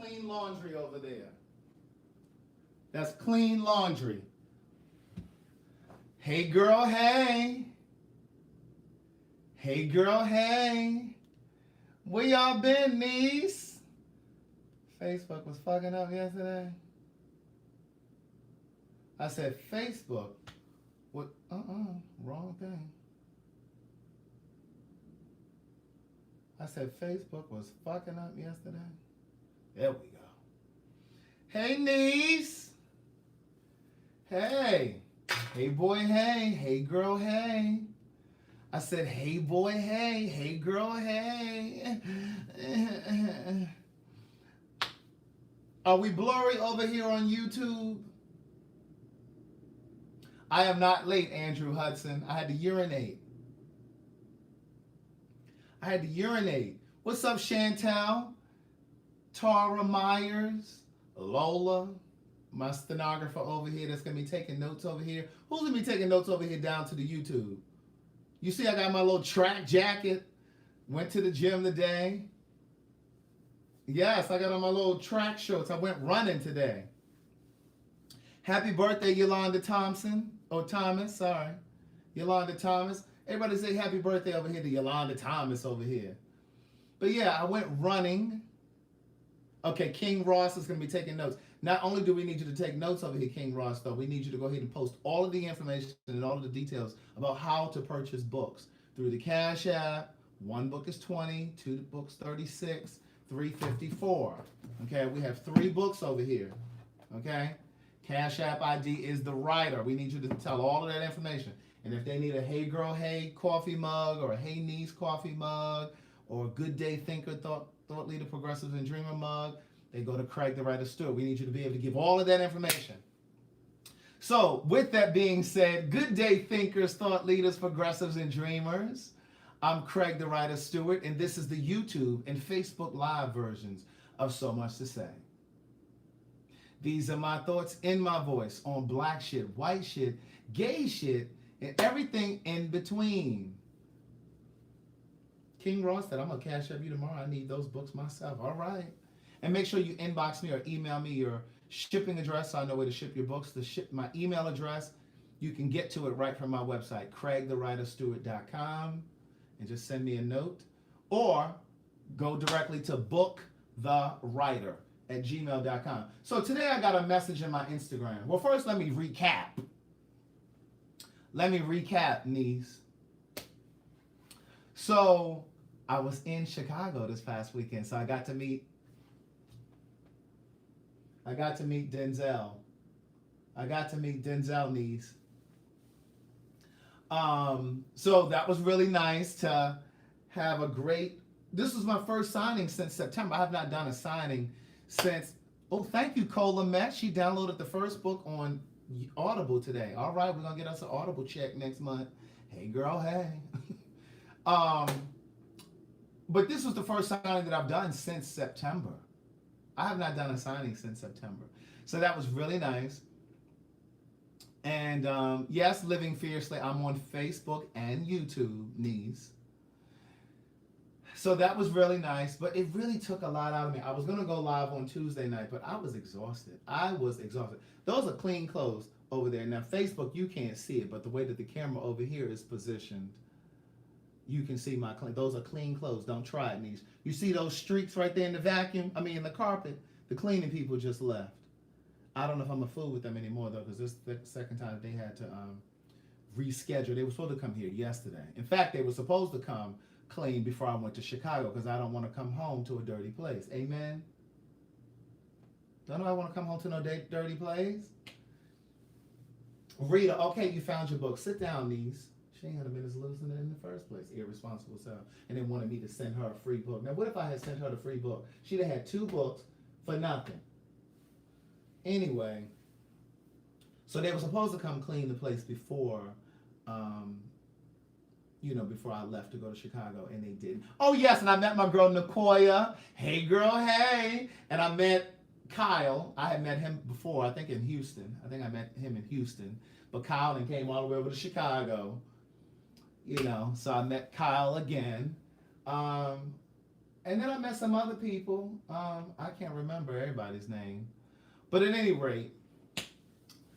clean laundry over there. That's clean laundry. Hey girl, hey. Hey girl, hey. Where y'all been, niece? Facebook was fucking up yesterday. I said Facebook. What? Wrong thing. I said Facebook was fucking up yesterday. There we go. Hey, niece. Hey. Hey, boy, hey. Hey, girl, hey. I said, hey, boy, hey. Hey, girl, hey. Are we blurry over here on YouTube? I am not late, Andrew Hudson. I had to urinate. What's up, Chantel? Tara Myers, Lola, my stenographer over here that's going to be taking notes over here. Who's going to be taking notes over here down to the YouTube? You see I got my little track jacket. Went to the gym today. Yes, I got on my little track shorts. I went running today. Happy birthday, Yolanda Thompson. Oh, Thomas, sorry. Yolanda Thomas. Everybody say happy birthday over here to Yolanda Thomas over here. But yeah, I went running. Okay, King Ross is going to be taking notes. Not only do we need you to take notes over here, King Ross, though, we need you to go ahead and post all of the information and all of the details about how to purchase books through the Cash App. One book is $20, two books $36, $3 $54. Okay, we have 3 books over here. Okay, Cash App ID is the writer. We need you to tell all of that information. And if they need a Hey Girl Hey coffee mug or a Hey Niece coffee mug or a Good Day Thinker Thought Leader Progressive and Dreamer mug, they go to Craig the Writer Stewart. We need you to be able to give all of that information. So with that being said, good day thinkers, thought leaders, progressives, and dreamers. I'm Craig the Writer Stewart, and this is the YouTube and Facebook Live versions of So Much to Say. These are my thoughts in my voice on black shit, white shit, gay shit, and everything in between. King Ross said, I'm going to cash up you tomorrow. I need those books myself. All right. And make sure you inbox me or email me your shipping address so I know where to ship your books. My email address, you can get to it right from my website, craigthewriterstewart.com, and just send me a note. Or go directly to booktherewriter@gmail.com. So today I got a message in my Instagram. Well, first let me recap. Niece. So I was in Chicago this past weekend, so I got to meet Denzel. Niece. So that was really nice to have a great. This was my first signing since September. I have not done a signing since. Oh, thank you, Cola Matt. She downloaded the first book on Audible today. All right, we're gonna get us an Audible check next month. Hey, girl, hey. But this was the first signing that I've done since September. I have not done a signing since September. So that was really nice. And yes, Living Fiercely, I'm on Facebook and YouTube, niece. So that was really nice, but it really took a lot out of me. I was going to go live on Tuesday night, but I was exhausted. Those are clean clothes over there. Now, Facebook, you can't see it, but the way that the camera over here is positioned, you can see my clean. Those are clean clothes. Don't try it, niece. You see those streaks right there in the in the carpet? The cleaning people just left. I don't know if I'm a fool with them anymore, though, because this is the second time they had to reschedule. They were supposed to come here yesterday. In fact, they were supposed to come clean before I went to Chicago because I don't want to come home to a dirty place. Amen? Don't I want to come home to no dirty place? Rita, okay, you found your book. Sit down, niece. She ain't had a business losing it in the first place. Irresponsible self. And then wanted me to send her a free book. Now, what if I had sent her the free book? She'd have had 2 books for nothing. Anyway, so they were supposed to come clean the place before before I left to go to Chicago, and they didn't. Oh, yes, and I met my girl, Nicoya. Hey, girl, hey. And I met Kyle. I had met him before, I think in Houston. I think I met him in Houston. But Kyle then came all the way over to Chicago. So I met Kyle again. And And then I met some other people. I can't remember everybody's name. But at any rate,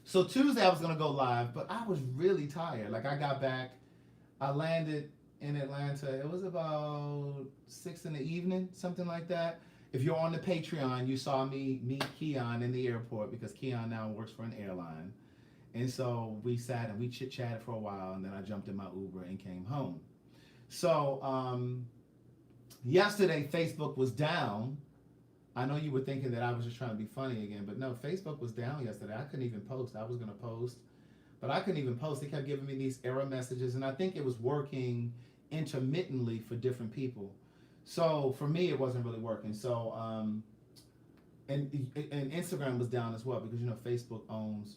so Tuesday I was going to go live, but I was really tired. Like I got back, I landed in Atlanta. It was about 6 in the evening, something like that. If you're on the Patreon, you saw me meet Keon in the airport because Keon now works for an airline. And so we sat and we chit-chatted for a while, and then I jumped in my Uber and came home. So yesterday, Facebook was down. I know you were thinking that I was just trying to be funny again, but no, Facebook was down yesterday. I couldn't even post. I was going to post, but I couldn't even post. They kept giving me these error messages, and I think it was working intermittently for different people. So for me, it wasn't really working. So, and Instagram was down as well because, you know, Facebook owns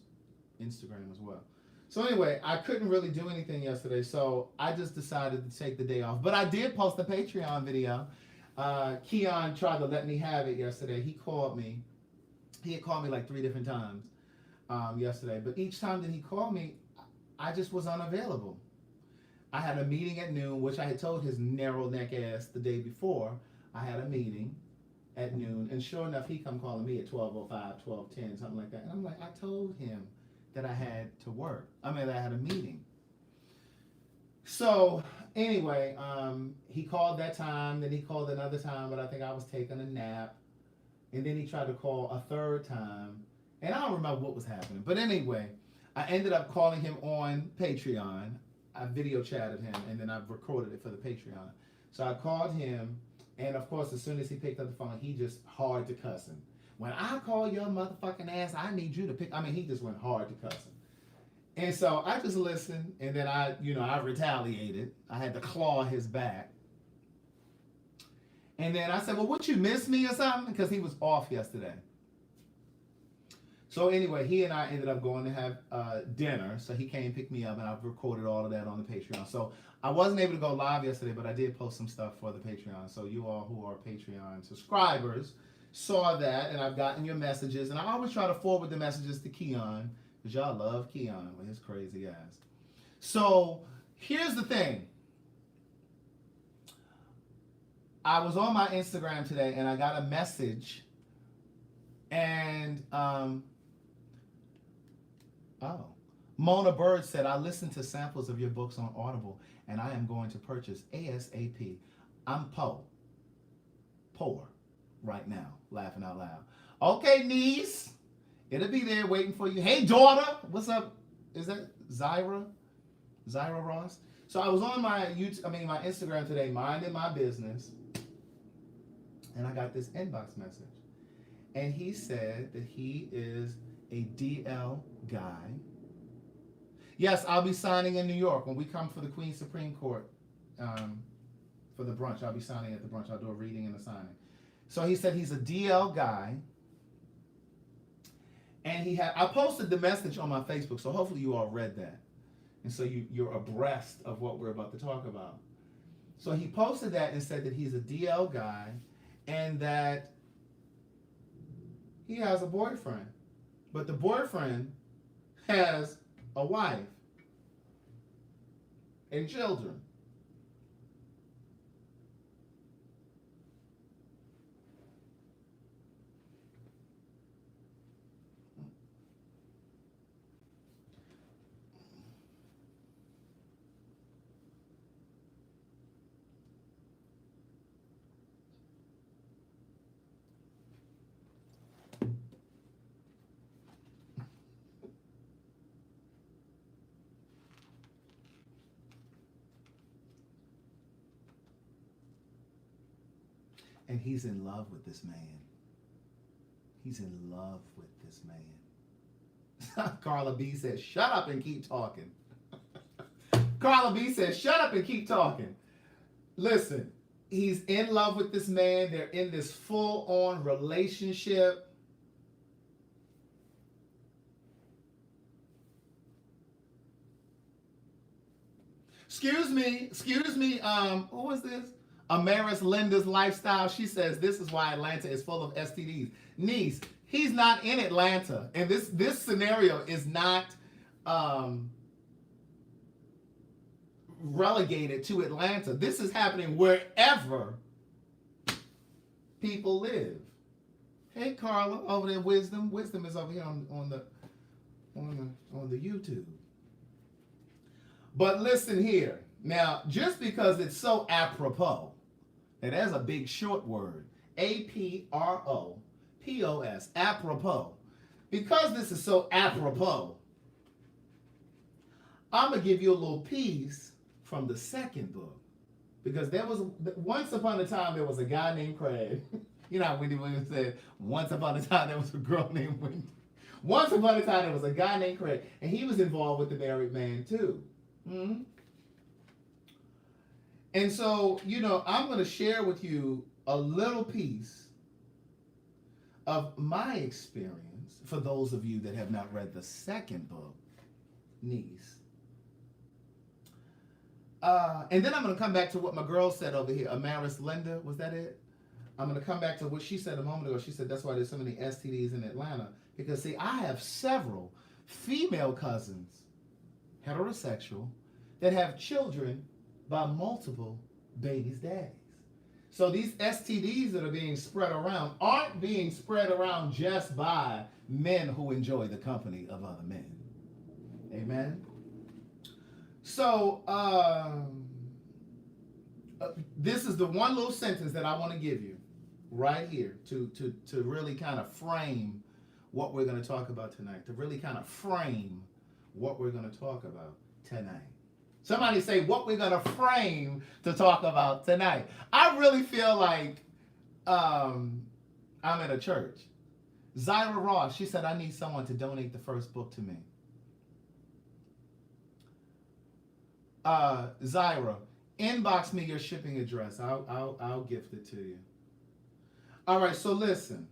Instagram as well. So anyway, I couldn't really do anything yesterday, so I just decided to take the day off. But I did post a Patreon video. Keon tried to let me have it yesterday. He called me. He had called me like 3 different times yesterday. But each time that he called me, I just was unavailable. I had a meeting at noon, which I had told his narrow neck ass the day before. I had a meeting at noon, and sure enough, he come calling me at 12:05, 12:10, something like that. And I'm like, I told him that I had to work. I mean, I had a meeting. So anyway, he called that time, then he called another time, but I think I was taking a nap. And then he tried to call a third time, and I don't remember what was happening. But anyway, I ended up calling him on Patreon. I video chatted him, and then I recorded it for the Patreon. So I called him, and of course, as soon as he picked up the phone, he just hard to cussing. When I call your motherfucking ass, I need you to pick. I mean, he just went hard to cussing. And so I just listened, and then I retaliated. I had to claw his back. And then I said, well, what, you miss me or something? Because he was off yesterday. So anyway, he and I ended up going to have dinner. So he came and picked me up, and I've recorded all of that on the Patreon. So I wasn't able to go live yesterday, but I did post some stuff for the Patreon. So you all who are Patreon subscribers saw that, and I've gotten your messages. And I always try to forward the messages to Keon, because y'all love Keon with his crazy ass. So here's the thing. I was on my Instagram today, and I got a message, and Mona Bird said, I listened to samples of your books on Audible, and I am going to purchase ASAP. I'm poor right now, laughing out loud. Okay, niece, it'll be there waiting for you. Hey, daughter, what's up? Is that Zyra Ross? So I was on my my Instagram today, minding my business, and I got this inbox message, and he said that he is a DL guy. Yes, I'll be signing in New York when we come for the Queen's Supreme Court for the brunch. I'll be signing at the brunch. I'll do a reading and a signing. So he said he's a DL guy, and I posted the message on my Facebook, so hopefully you all read that, and so you're abreast of what we're about to talk about. So he posted that and said that he's a DL guy, and that he has a boyfriend, but the boyfriend has a wife and children. And he's in love with this man. He's in love with this man. Carla B says, shut up and keep talking. Carla B says, shut up and keep talking. Listen, he's in love with this man. They're in this full-on relationship. Excuse me, who is this? Amaris Linda's Lifestyle. She says, this is why Atlanta is full of STDs. Niece, he's not in Atlanta. And this scenario is not relegated to Atlanta. This is happening wherever people live. Hey, Carla, over there, Wisdom. Wisdom is over here on the YouTube. But listen here. Now, just because it's so apropos, and that's a big short word, A-P-R-O-P-O-S, apropos. Because this is so apropos, I'm going to give you a little piece from the second book. Because there was, once upon a time, there was a guy named Craig. You know how Wendy Williams said, once upon a time, there was a girl named Wendy. Once upon a time, there was a guy named Craig. And he was involved with the married man, too. Mm-hmm. And so, you know, I'm going to share with you a little piece of my experience for those of you that have not read the second book, Niece. And then I'm going to come back to what my girl said over here, Amaris Linda, was that it? I'm going to come back to what she said a moment ago. She said that's why there's so many STDs in Atlanta. Because, see, I have several female cousins, heterosexual, that have children by multiple babies' daddies. So these STDs that are being spread around aren't being spread around just by men who enjoy the company of other men. Amen? So, this is the one little sentence that I want to give you right here to really kind of frame what we're going to talk about tonight, to really kind of frame what we're going to talk about tonight. Somebody say what we're going to frame to talk about tonight. I really feel like I'm at a church. Zyra Ross, she said, I need someone to donate the first book to me. Zyra, inbox me your shipping address. I'll gift it to you. All right, so listen.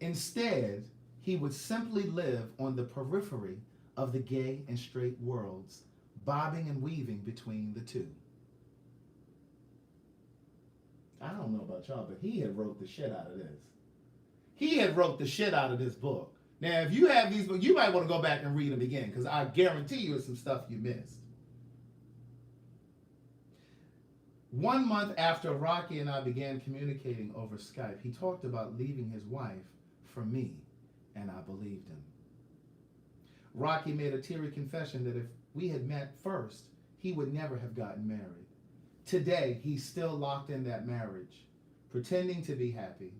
Instead, he would simply live on the periphery of the gay and straight worlds, bobbing and weaving between the two. I don't know about y'all, but he had wrote the shit out of this. He had wrote the shit out of this book. Now, if you have these books, you might want to go back and read them again, because I guarantee you it's some stuff you missed. 1 month after Rocky and I began communicating over Skype, he talked about leaving his wife for me, and I believed him. Rocky made a teary confession that if we had met first, he would never have gotten married. Today, he's still locked in that marriage, pretending to be happy,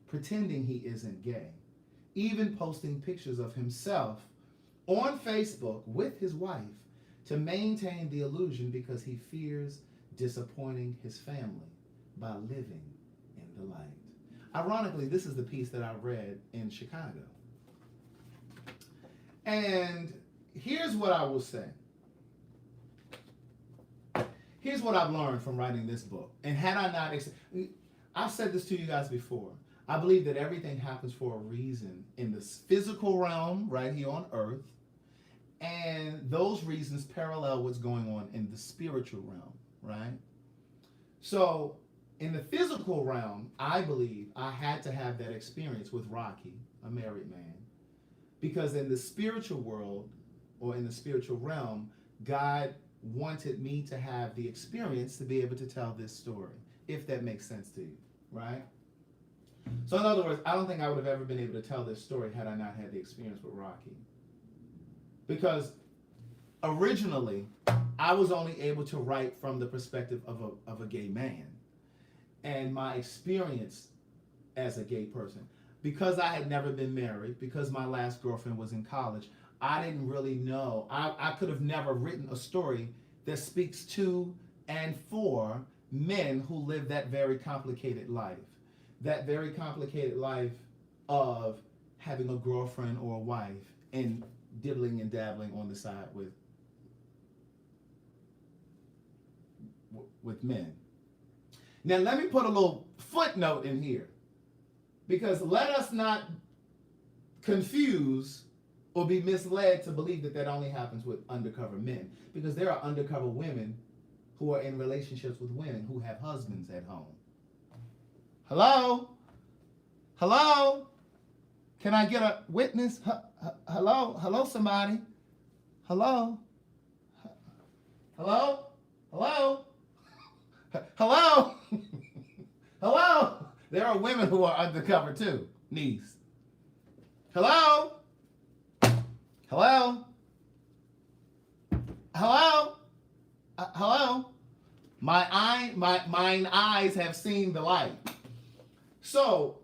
pretending he isn't gay, even posting pictures of himself on Facebook with his wife to maintain the illusion because he fears disappointing his family by living in the light. Ironically, this is the piece that I read in Chicago. And here's what I will say. Here's what I've learned from writing this book. And had I not, I've said this to you guys before. I believe that everything happens for a reason in the physical realm right here on earth. And those reasons parallel what's going on in the spiritual realm, right? So in the physical realm, I believe I had to have that experience with Rocky, a married man. Because in the spiritual world, or in the spiritual realm, God wanted me to have the experience to be able to tell this story, if that makes sense to you, right? So in other words, I don't think I would have ever been able to tell this story had I not had the experience with Rocky. Because originally, I was only able to write from the perspective of a gay man and my experience as a gay person. Because I had never been married, because my last girlfriend was in college, I didn't really know. I could have never written a story that speaks to and for men who live that very complicated life. That very complicated life of having a girlfriend or a wife and dibbling and dabbling on the side with men. Now let me put a little footnote in here, because let us not confuse or be misled to believe that that only happens with undercover men, because there are undercover women who are in relationships with women who have husbands at home. Hello? Hello? Can I get a witness? Hello? Hello, somebody? Hello? Hello? Hello? There are women who are undercover too, niece. Hello? Hello? Hello? Hello? Mine eyes have seen the light. So,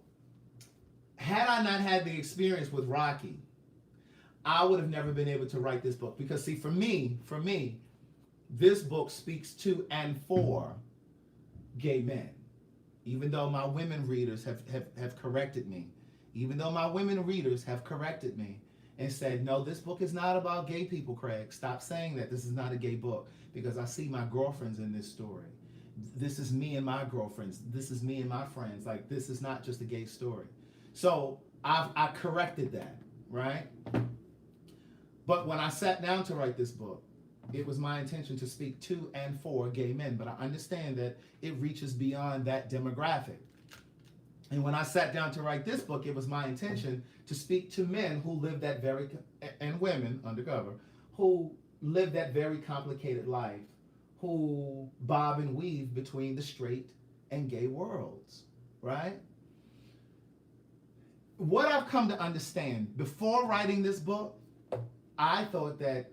had I not had the experience with Rocky, I would have never been able to write this book. Because see, for me, this book speaks to and for gay men. Even though my women readers have corrected me. Even though my women readers have corrected me and said, no, this book is not about gay people, Craig. Stop saying that. This is not a gay book. Because I see my girlfriends in this story. This is me and my girlfriends. This is me and my friends. Like, this is not just a gay story. So I corrected that, right? But when I sat down to write this book, it was my intention to speak to and for gay men. But I understand that it reaches beyond that demographic. And when I sat down to write this book, it was my intention to speak to men who live that very, and women undercover, who live that very complicated life, who bob and weave between the straight and gay worlds, right? What I've come to understand, before writing this book, I thought that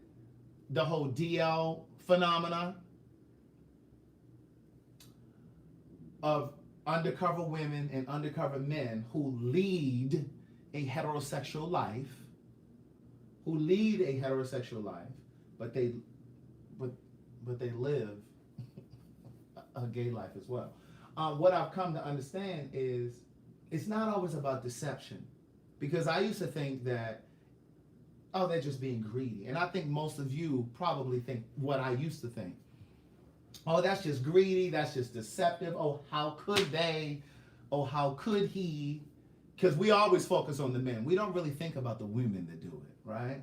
the whole DL phenomena of undercover women and undercover men who lead a heterosexual life, but they live a gay life as well. What I've come to understand is it's not always about deception, because I used to think that, oh, they're just being greedy. And I think most of you probably think what I used to think. Oh, that's just greedy, that's just deceptive. Oh, how could they? Oh, how could he? Because we always focus on the men. We don't really think about the women that do it, right?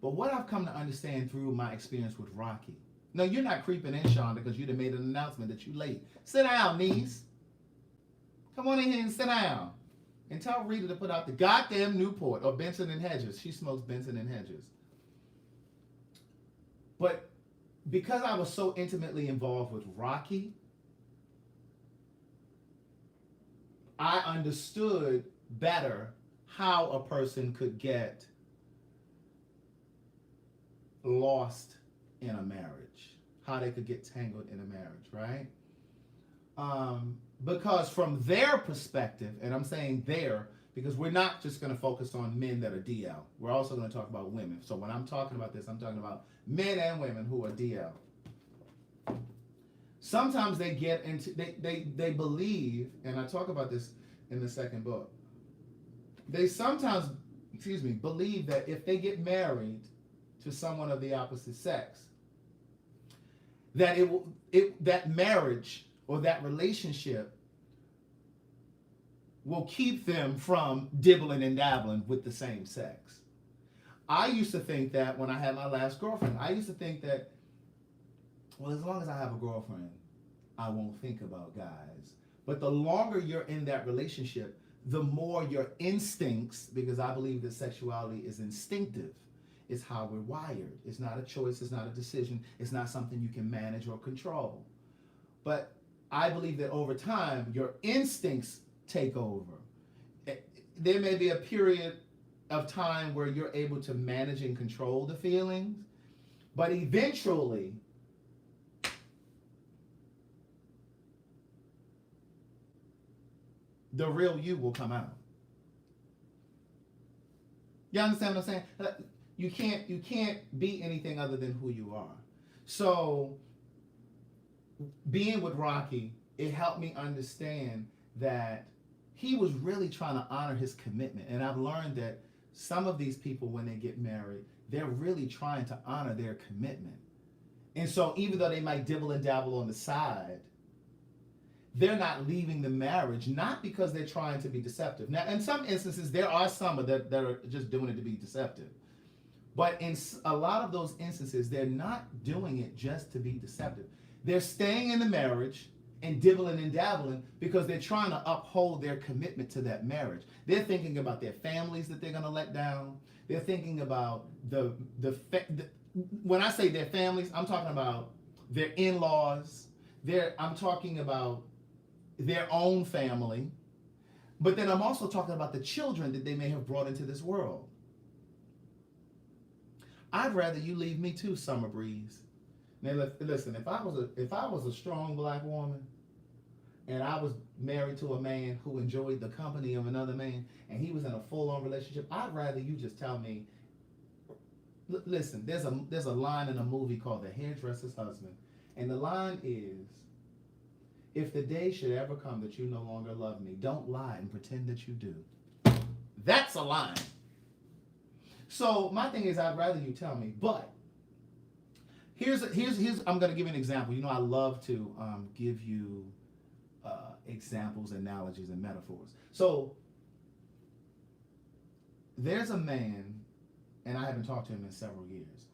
But what I've come to understand through my experience with Rocky. No, you're not creeping in, Shonda, because you'd have made an announcement that you're late. Sit down, niece. Come on in here and sit down. And tell Rita to put out the goddamn Newport or Benson and Hedges. She smokes Benson and Hedges. But because I was so intimately involved with Rocky, I understood better how a person could get lost in a marriage, how they could get tangled in a marriage, right? Because from their perspective, and I'm saying their, because we're not just going to focus on men that are DL. We're also going to talk about women. So when I'm talking about this, I'm talking about men and women who are DL. Sometimes they get into, they believe, and I talk about this in the second book, they sometimes, believe that if they get married to someone of the opposite sex, that that marriage or that relationship will keep them from dibbling and dabbling with the same sex. I used to think that when I had my last girlfriend, I used to think that, well, as long as I have a girlfriend, I won't think about guys. But the longer you're in that relationship, the more your instincts, because I believe that sexuality is instinctive. It's how we're wired. It's not a choice. It's not a decision. It's not something you can manage or control. But I believe that over time, your instincts take over. There may be a period of time where you're able to manage and control the feelings, but eventually, the real you will come out. You understand what I'm saying? You can't be anything other than who you are. So being with Rocky, it helped me understand that he was really trying to honor his commitment. And I've learned that some of these people, when they get married, they're really trying to honor their commitment. And so even though they might dibble and dabble on the side, they're not leaving the marriage, not because they're trying to be deceptive. Now, in some instances, there are some that are just doing it to be deceptive. But in a lot of those instances, they're not doing it just to be deceptive. They're staying in the marriage and dibbling and dabbling because they're trying to uphold their commitment to that marriage. They're thinking about their families that they're going to let down. They're thinking about when I say their families, I'm talking about their in-laws. I'm talking about their own family, but then I'm also talking about the children that they may have brought into this world. I'd rather you leave me too, Summer Breeze. Now listen, if I was a strong black woman and I was married to a man who enjoyed the company of another man and he was in a full-on relationship, I'd rather you just tell me, listen, there's a line in a movie called The Hairdresser's Husband, and the line is, if the day should ever come that you no longer love me, don't lie and pretend that you do. That's a line. So my thing is, I'd rather you tell me. But here's I'm going to give you an example. You know, I love to give you examples, analogies, and metaphors. So there's a man, and I haven't talked to him in several years.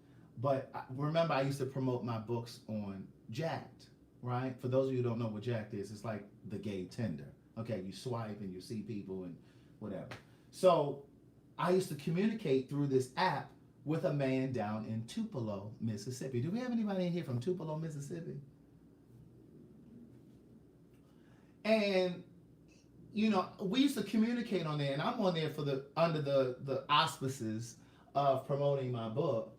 But remember, I used to promote my books on Jacked, right? For those of you who don't know what Jacked is, it's like the gay Tinder. Okay, you swipe and you see people and whatever. So I used to communicate through this app with a man down in Tupelo, Mississippi. Do we have anybody in here from Tupelo, Mississippi? And you know, we used to communicate on there, and I'm on there for under the auspices of promoting my book.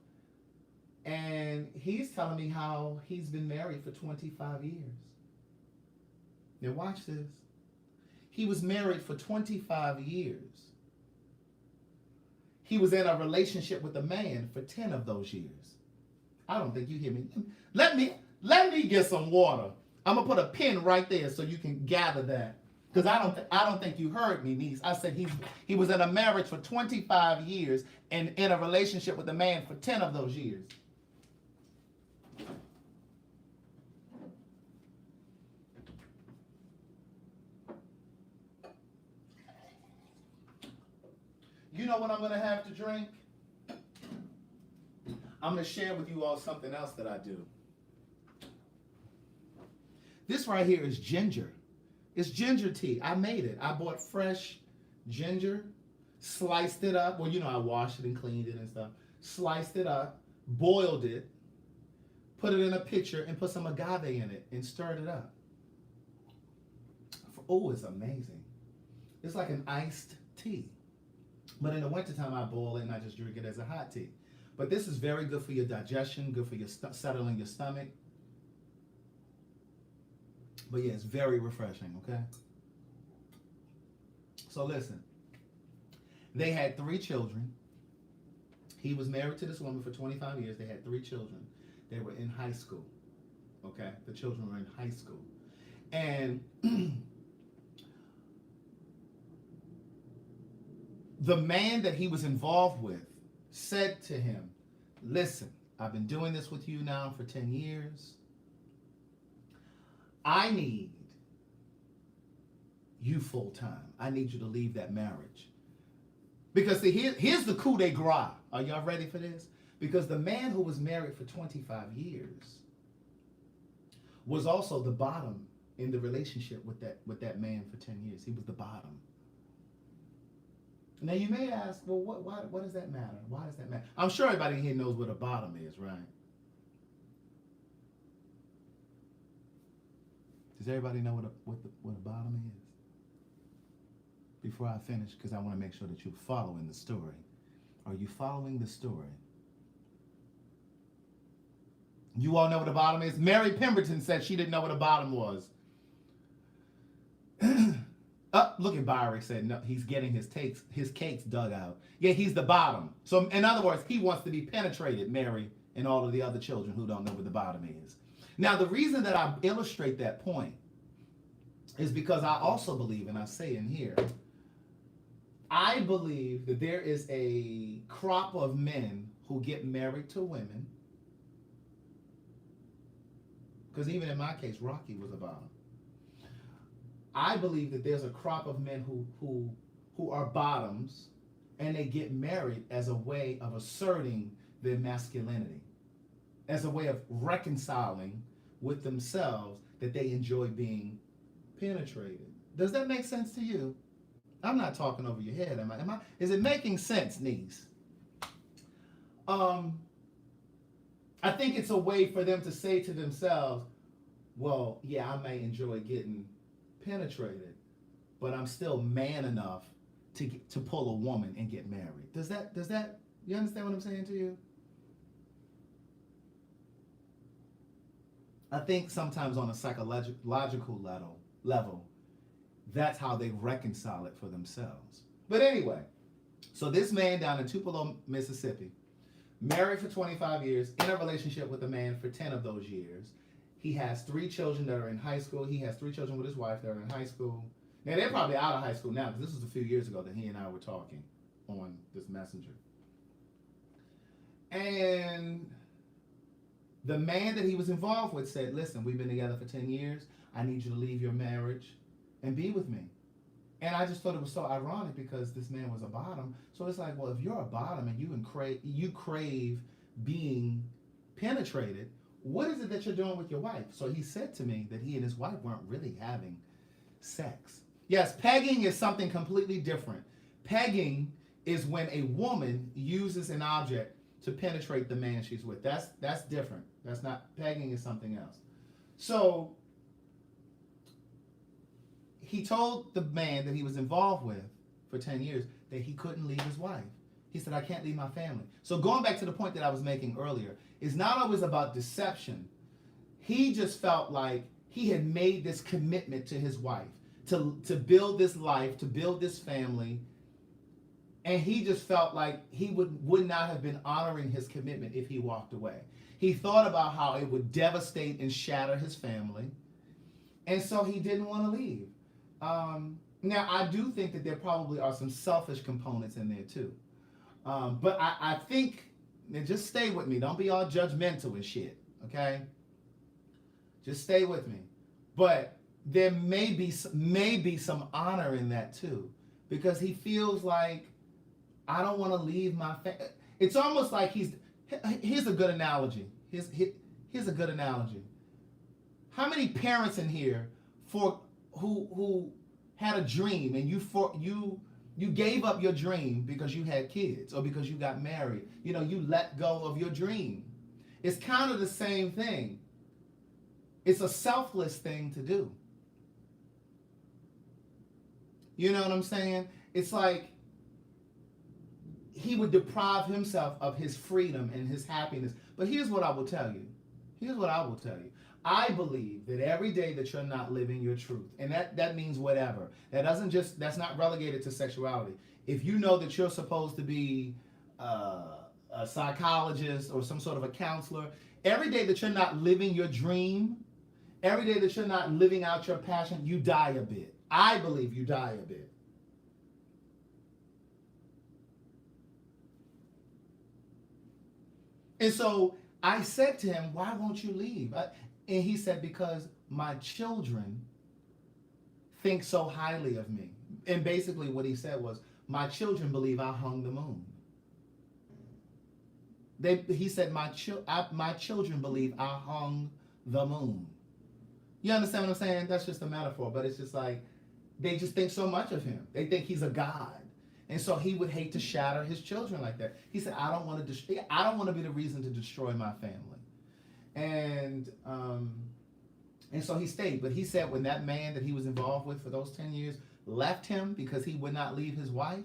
And he's telling me how he's been married for 25 years. Now watch this. He was married for 25 years. He was in a relationship with a man for 10 of those years. I don't think you hear me. Let me get some water. I'm gonna put a pin right there so you can gather that. Because I don't think you heard me, niece. I said he was in a marriage for 25 years and in a relationship with a man for 10 of those years. You know what I'm going to have to drink? I'm going to share with you all something else that I do. This right here is ginger. It's ginger tea. I made it. I bought fresh ginger, sliced it up. Well, you know, I washed it and cleaned it and stuff. Sliced it up, boiled it, put it in a pitcher, and put some agave in it and stirred it up. Oh, it's amazing. It's like an iced tea. But in the wintertime, I boil it and I just drink it as a hot tea. But this is very good for your digestion, good for your settling your stomach. But yeah, it's very refreshing, okay? So listen, they had 3 children. He was married to this woman for 25 years. They had 3 children. They were in high school, okay? The children were in high school. And the man that he was involved with said to him, listen, I've been doing this with you now for 10 years. I need you full time. I need you to leave that marriage. Because see, here's the coup de grace. Are y'all ready for this? Because the man who was married for 25 years was also the bottom in the relationship with that man for 10 years. He was the bottom. Now you may ask, well, what does that matter? Why does that matter? I'm sure everybody here knows what a bottom is, right? Does everybody know what a bottom is? Before I finish, because I want to make sure that you're following the story. Are you following the story? You all know what a bottom is? Mary Pemberton said she didn't know what a bottom was. Look at Byron said, no, he's getting his cakes dug out. Yeah, he's the bottom. So in other words, he wants to be penetrated, Mary, and all of the other children who don't know what the bottom is. Now, the reason that I illustrate that point is because I also believe, and I say in here, I believe that there is a crop of men who get married to women, because even in my case, Rocky was a bottom. I believe that there's a crop of men who are bottoms, and they get married as a way of asserting their masculinity, as a way of reconciling with themselves that they enjoy being penetrated. Does that make sense to you? I'm not talking over your head, am I? Is it making sense, niece? I think it's a way for them to say to themselves, well, yeah, I may enjoy getting penetrated, but I'm still man enough to pull a woman and get married. Does that you understand what I'm saying to you? I think sometimes on a psychological level, that's how they reconcile it for themselves. But anyway, so this man down in Tupelo, Mississippi, married for 25 years, in a relationship with a man for 10 of those years. He has 3 children that are in high school. He has 3 children with his wife that are in high school. Now, they're probably out of high school now, because this was a few years ago that he and I were talking on this messenger. And the man that he was involved with said, listen, we've been together for 10 years. I need you to leave your marriage and be with me. And I just thought it was so ironic because this man was a bottom. So it's like, well, if you're a bottom and you crave being penetrated, what is it that you're doing with your wife? So he said to me that he and his wife weren't really having sex. Yes, pegging is something completely different. Pegging is when a woman uses an object to penetrate the man she's with. That's different. That's not, pegging is something else. So he told the man that he was involved with for 10 years that he couldn't leave his wife. He said, I can't leave my family. So going back to the point that I was making earlier, it's not always about deception. He just felt like he had made this commitment to his wife, to build this life, to build this family, and he just felt like he would not have been honoring his commitment if he walked away. He thought about how it would devastate and shatter his family, and so he didn't want to leave. Now, I do think that there probably are some selfish components in there too. But I think, and just stay with me. Don't be all judgmental and shit, okay? Just stay with me. But there may be some honor in that too, because he feels like, I don't want to leave my family. It's almost like here's a good analogy. Here's a good analogy. How many parents in here who had a dream and you gave up your dream because you had kids or because you got married? You know, you let go of your dream. It's kind of the same thing. It's a selfless thing to do. You know what I'm saying? It's like he would deprive himself of his freedom and his happiness. But here's what I will tell you. I believe that every day that you're not living your truth, and that means whatever. That's not relegated to sexuality. If you know that you're supposed to be a psychologist or some sort of a counselor, every day that you're not living your dream, every day that you're not living out your passion, you die a bit. I believe you die a bit. And so I said to him, why won't you leave? And he said, because my children think so highly of me. And basically what he said was, my children believe I hung the moon. He said, my children believe I hung the moon. You understand what I'm saying? That's just a metaphor, but it's just like, they just think so much of him. They think he's a god. And so he would hate to shatter his children like that. He said, I don't want to be the reason to destroy my family. And so he stayed. But he said when that man that he was involved with for those 10 years left him because he would not leave his wife,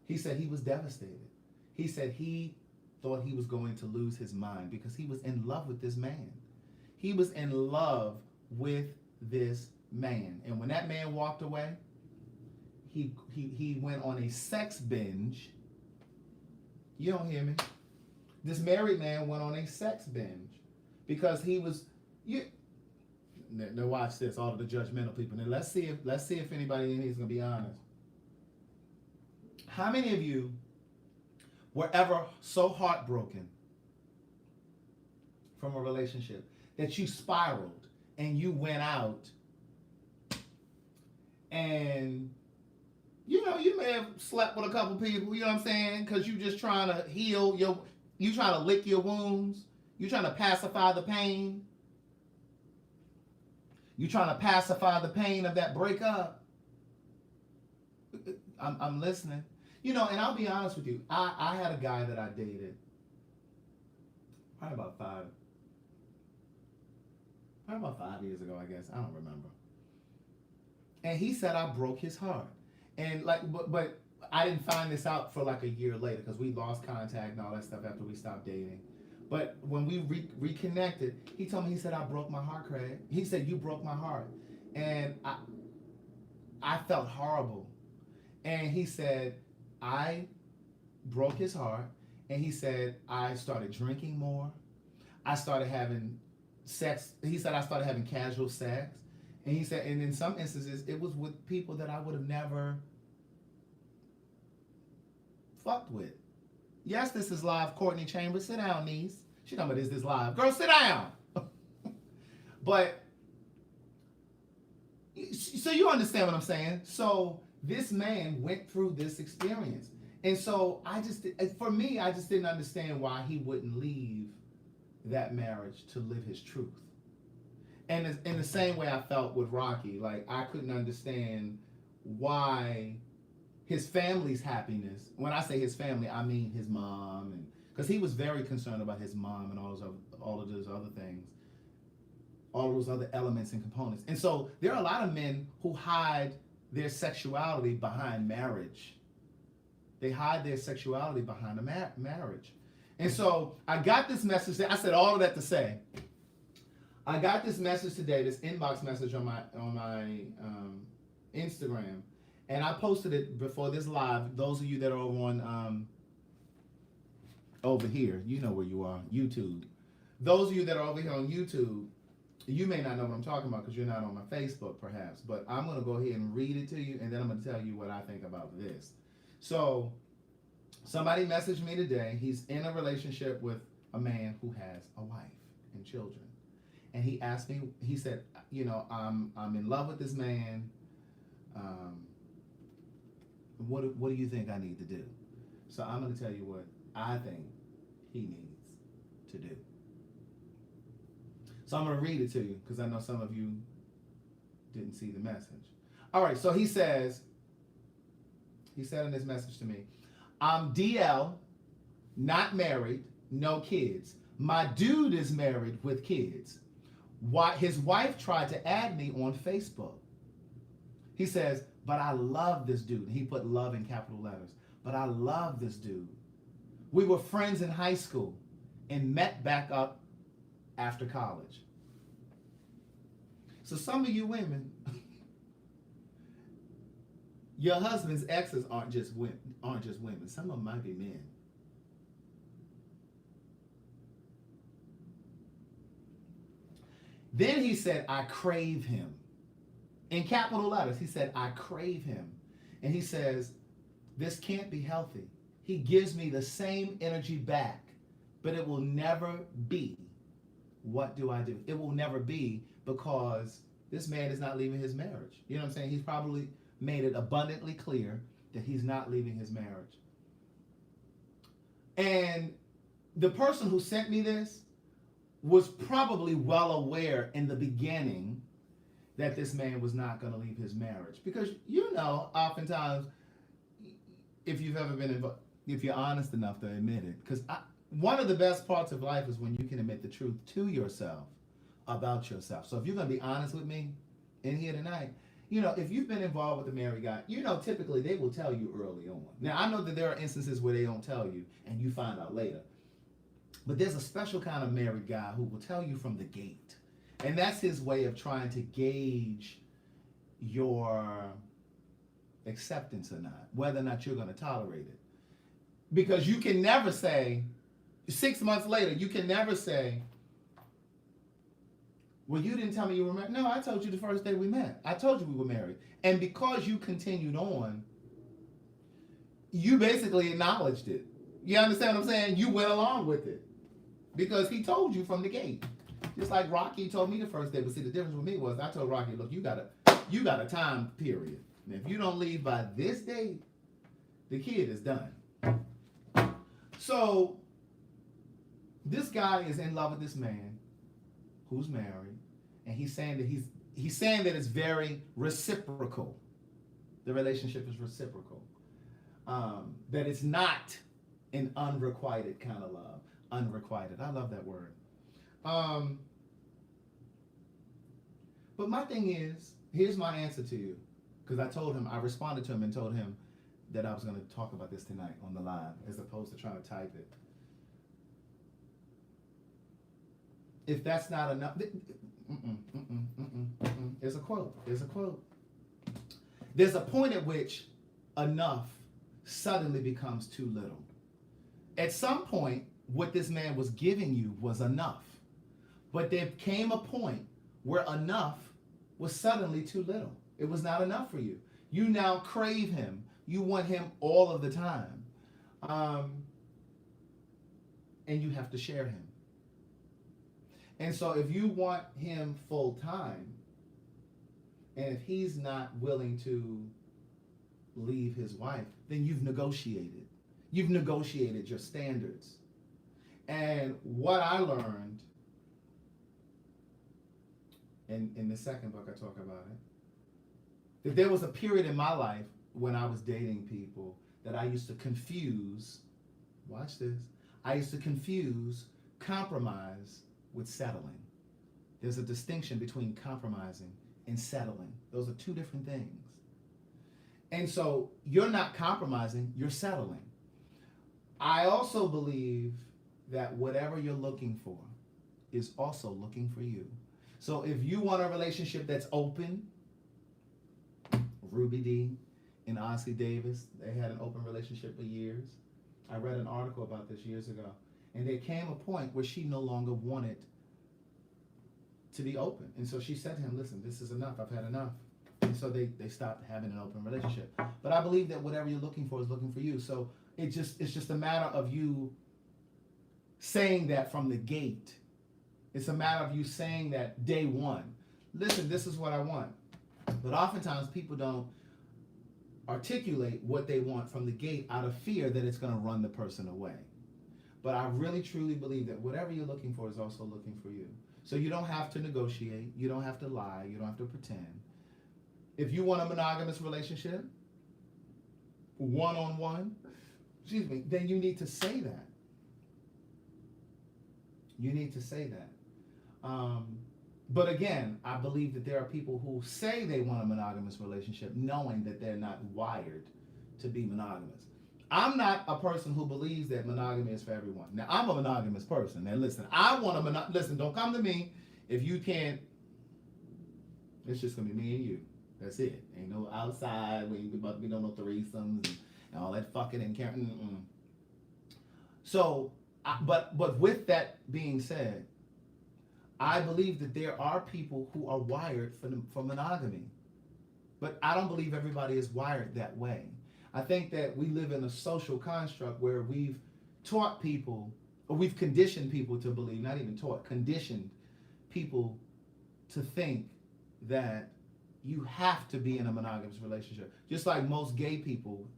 he said he was devastated. He said he thought he was going to lose his mind because he was in love with this man. He was in love with this man. And when that man walked away, he went on a sex binge. You don't hear me? This married man went on a sex binge because he was. Now watch this. All of the judgmental people. Now let's see if anybody in here is gonna be honest. How many of you were ever so heartbroken from a relationship that you spiraled and you went out and you may have slept with a couple people, you know what I'm saying? Because you just trying to heal you trying to lick your wounds. You trying to pacify the pain. You trying to pacify the pain of that breakup. I'm listening. And I'll be honest with you. I had a guy that I dated probably about 5 years ago, I guess. I don't remember. And he said I broke his heart. And like, but I didn't find this out for like a year later because we lost contact and all that stuff after we stopped dating. But when we reconnected, he told me, he said, I broke my heart, Craig. He said, you broke my heart. And I felt horrible. And he said, I broke his heart. And he said, I started drinking more. I started having sex. He said, I started having casual sex. And he said, and in some instances, it was with people that I would have never fucked with. Yes, this is live. Courtney Chambers, sit down, niece. She know, but is this live? Girl, sit down. But, so you understand what I'm saying? So this man went through this experience. And so for me, I just didn't understand why he wouldn't leave that marriage to live his truth. And in the same way I felt with Rocky, like I couldn't understand why his family's happiness, when I say his family, I mean his mom, and because he was very concerned about his mom and all of those other things, all those other elements and components. And so there are a lot of men who hide their sexuality behind marriage. They hide their sexuality behind a marriage. And so I got this message. I said all of that to say, I got this message today, this inbox message on my Instagram, and I posted it before this live. Those of you that are over on over here, you know where you are, YouTube. Those of you that are over here on YouTube, you may not know what I'm talking about because you're not on my Facebook, perhaps. But I'm going to go ahead and read it to you, and then I'm going to tell you what I think about this. So, somebody messaged me today. He's in a relationship with a man who has a wife and children. And he asked me, he said, you know, I'm in love with this man. What do you think I need to do? So I'm going to tell you what I think he needs to do. So I'm going to read it to you because I know some of you didn't see the message. All right, so he said in this message to me, I'm DL, not married, no kids. My dude is married with kids. His wife tried to add me on Facebook. He says, but I love this dude. He put love in capital letters. But I love this dude. We were friends in high school and met back up after college. So some of you women, your husband's exes aren't just women. Some of them might be men. Then he said, I crave him. In capital letters, he said, I crave him. And he says, this can't be healthy. He gives me the same energy back, but it will never be. What do I do? It will never be because this man is not leaving his marriage. You know what I'm saying? He's probably made it abundantly clear that he's not leaving his marriage. And the person who sent me this was probably well aware in the beginning that this man was not going to leave his marriage. Because, you know, oftentimes, if you've ever been involved, if you're honest enough to admit it, because one of the best parts of life is when you can admit the truth to yourself about yourself. So if you're going to be honest with me in here tonight, you know, if you've been involved with a married guy, you know, typically they will tell you early on. Now, I know that there are instances where they don't tell you and you find out later. But there's a special kind of married guy who will tell you from the gate. And that's his way of trying to gauge your acceptance or not, whether or not you're going to tolerate it. Because you can never say, 6 months later, you can never say, well, you didn't tell me you were married. No, I told you the first day we met. I told you we were married. And because you continued on, you basically acknowledged it. You understand what I'm saying? You went along with it. Because he told you from the gate. Just like Rocky told me the first day. But see, the difference with me was I told Rocky, look, you got a time period. And if you don't leave by this date, the kid is done. So this guy is in love with this man who's married, and he's saying that it's very reciprocal. The relationship is reciprocal. That it's not an unrequited kind of love. Unrequited. I love that word. But my thing is, here's my answer to you. Because I responded to him and told him that I was going to talk about this tonight on the live, as opposed to trying to type it. If that's not enough, there's a quote. There's a point at which enough suddenly becomes too little. At some point, what this man was giving you was enough. But there came a point where enough was suddenly too little. It was not enough for you. You now crave him. You want him all of the time. And you have to share him. And so if you want him full time, and if he's not willing to leave his wife, then you've negotiated. You've negotiated your standards. And what I learned, in the second book I talk about it, that there was a period in my life when I was dating people that I used to confuse, watch this, I used to confuse compromise with settling. There's a distinction between compromising and settling. Those are two different things. And so you're not compromising, you're settling. I also believe that whatever you're looking for is also looking for you. So if you want a relationship that's open, Ruby D and Ossie Davis, they had an open relationship for years. I read an article about this years ago. And there came a point where she no longer wanted to be open. And so she said to him, listen, this is enough. I've had enough. And so they stopped having an open relationship. But I believe that whatever you're looking for is looking for you. So it's just a matter of you saying that from the gate. It's a matter of you saying that day one. Listen, this is what I want. But oftentimes people don't articulate what they want from the gate out of fear that it's going to run the person away. But I really truly believe that whatever you're looking for is also looking for you. So you don't have to negotiate. You don't have to lie. You don't have to pretend. If you want a monogamous relationship, one-on-one, then you need to say that. You need to say that. But again, I believe that there are people who say they want a monogamous relationship knowing that they're not wired to be monogamous. I'm not a person who believes that monogamy is for everyone. Now, I'm a monogamous person. Now, listen, listen, don't come to me if you can't. It's just going to be me and you. That's it. Ain't no outside. We ain't about to be no threesomes and all that fucking and caring. So, but with that being said, I believe that there are people who are wired for monogamy. But I don't believe everybody is wired that way. I think that we live in a social construct where we've taught people, or we've conditioned people to believe, not even taught, conditioned people to think that you have to be in a monogamous relationship. Just like most gay people,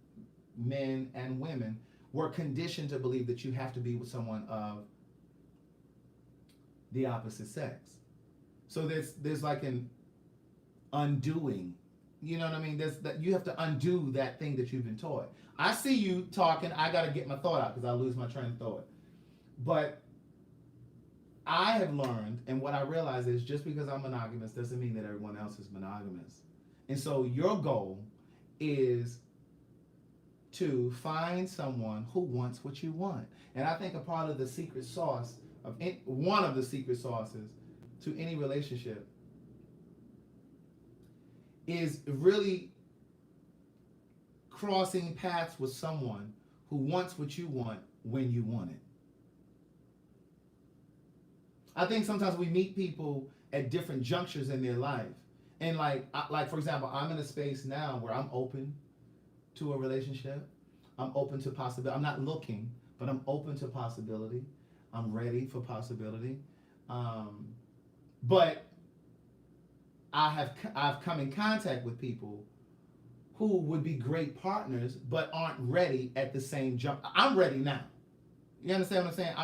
men and women, were conditioned to believe that you have to be with someone of the opposite sex. So there's like an undoing. You know what I mean? You have to undo that thing that you've been taught. I see you talking. I got to get my thought out because I lose my train of thought. But I have learned, and what I realize is just because I'm monogamous doesn't mean that everyone else is monogamous. And so your goal is to find someone who wants what you want. And I think a part of the secret sauce, one of the secret sauces to any relationship, is really crossing paths with someone who wants what you want when you want it. I think sometimes we meet people at different junctures in their life. And like for example, I'm in a space now where I'm open to a relationship. I'm open to possibility. I'm not looking, but I'm open to possibility. I'm ready for possibility. But I've come in contact with people who would be great partners, but aren't ready at the same jump. I'm ready now. You understand what I'm saying?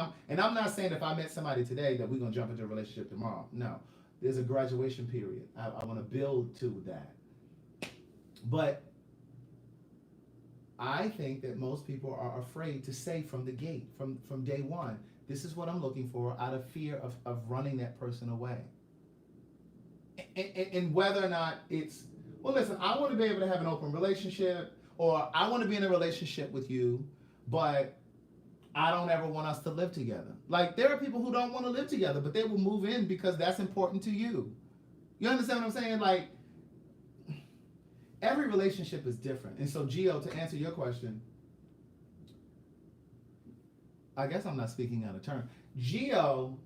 I'm not saying if I met somebody today that we're gonna jump into a relationship tomorrow. No, there's a graduation period. I want to build to that. But I think that most people are afraid to say from the gate, from day one, this is what I'm looking for, out of fear of running that person away. And whether or not it's well, listen, I want to be able to have an open relationship, or I want to be in a relationship with you, but I don't ever want us to live together. Like, there are people who don't want to live together, but they will move in because that's important to you. You understand what I'm saying? Like, every relationship is different. And so, Gio, to answer your question, I guess I'm not speaking out of turn. Gio,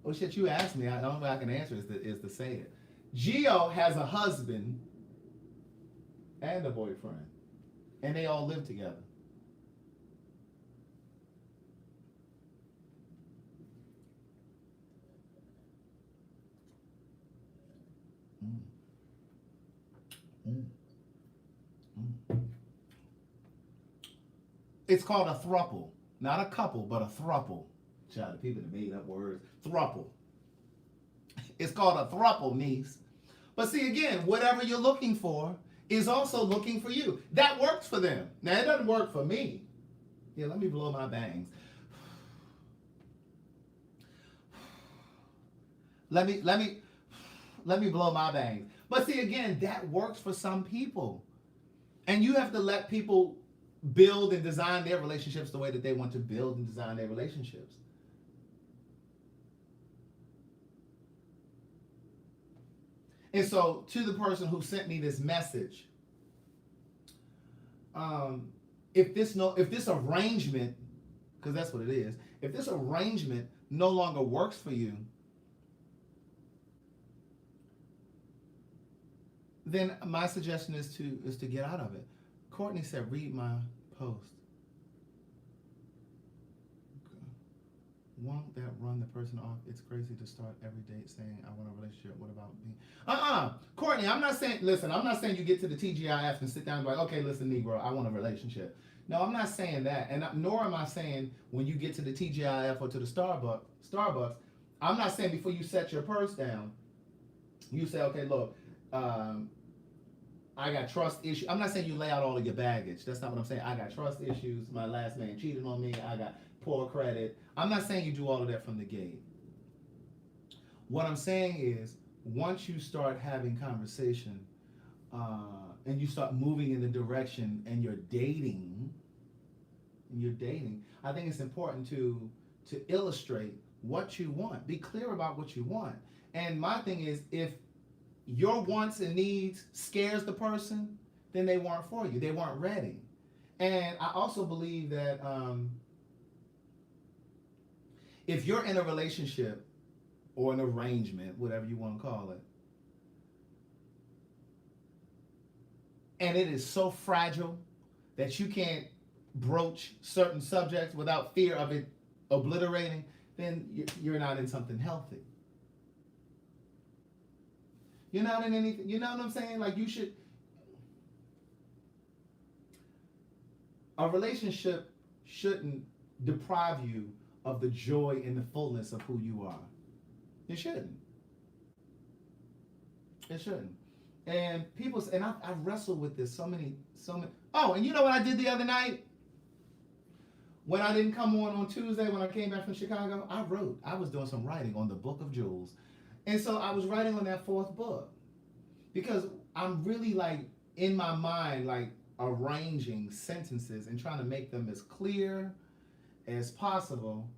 oh shit, you asked me. The only way I can answer is to say it. Gio has a husband and a boyfriend, and they all live together. Mm. Mm. Mm. It's called a throuple. Not a couple, but a throuple. Child, the people that made up words. Throuple. It's called a throuple, niece. But see, again, whatever you're looking for is also looking for you. That works for them. Now, it doesn't work for me. Yeah, let me blow my bangs. Let me blow my bangs. But see, again, that works for some people. And you have to let people build and design their relationships the way that they want to build and design their relationships. And so, to the person who sent me this message, if this arrangement, because that's what it is, if this arrangement no longer works for you, then my suggestion is to get out of it. Courtney said, "Read my post." Won't that run the person off? It's crazy to start every date saying, "I want a relationship. What about me?" Courtney, I'm not saying, listen, I'm not saying you get to the TGIF and sit down and be like, "Okay, listen, Negro, I want a relationship." No, I'm not saying that. And nor am I saying when you get to the TGIF or to the Starbucks, I'm not saying before you set your purse down, you say, "Okay, look, I got trust issues." I'm not saying you lay out all of your baggage. That's not what I'm saying. I got trust issues. My last man cheated on me. I got poor credit. I'm not saying you do all of that from the gate. What I'm saying is, once you start having conversation and you start moving in the direction and you're dating, I think it's important to illustrate what you want. Be clear about what you want. And my thing is, if your wants and needs scares the person, then they weren't for you. They weren't ready. And I also believe that if you're in a relationship or an arrangement, whatever you want to call it, and it is so fragile that you can't broach certain subjects without fear of it obliterating, then you're not in something healthy. You're not in anything, you know what I'm saying? Like, you should, a relationship shouldn't deprive you of the joy and the fullness of who you are. It shouldn't. It shouldn't. And people, and I wrestle with this so many. Oh, and you know what I did the other night? When I didn't come on Tuesday, when I came back from Chicago, I wrote. I was doing some writing on the Book of Jewels. And so I was writing on that fourth book. Because I'm really, like, in my mind, like, arranging sentences and trying to make them as clear as possible.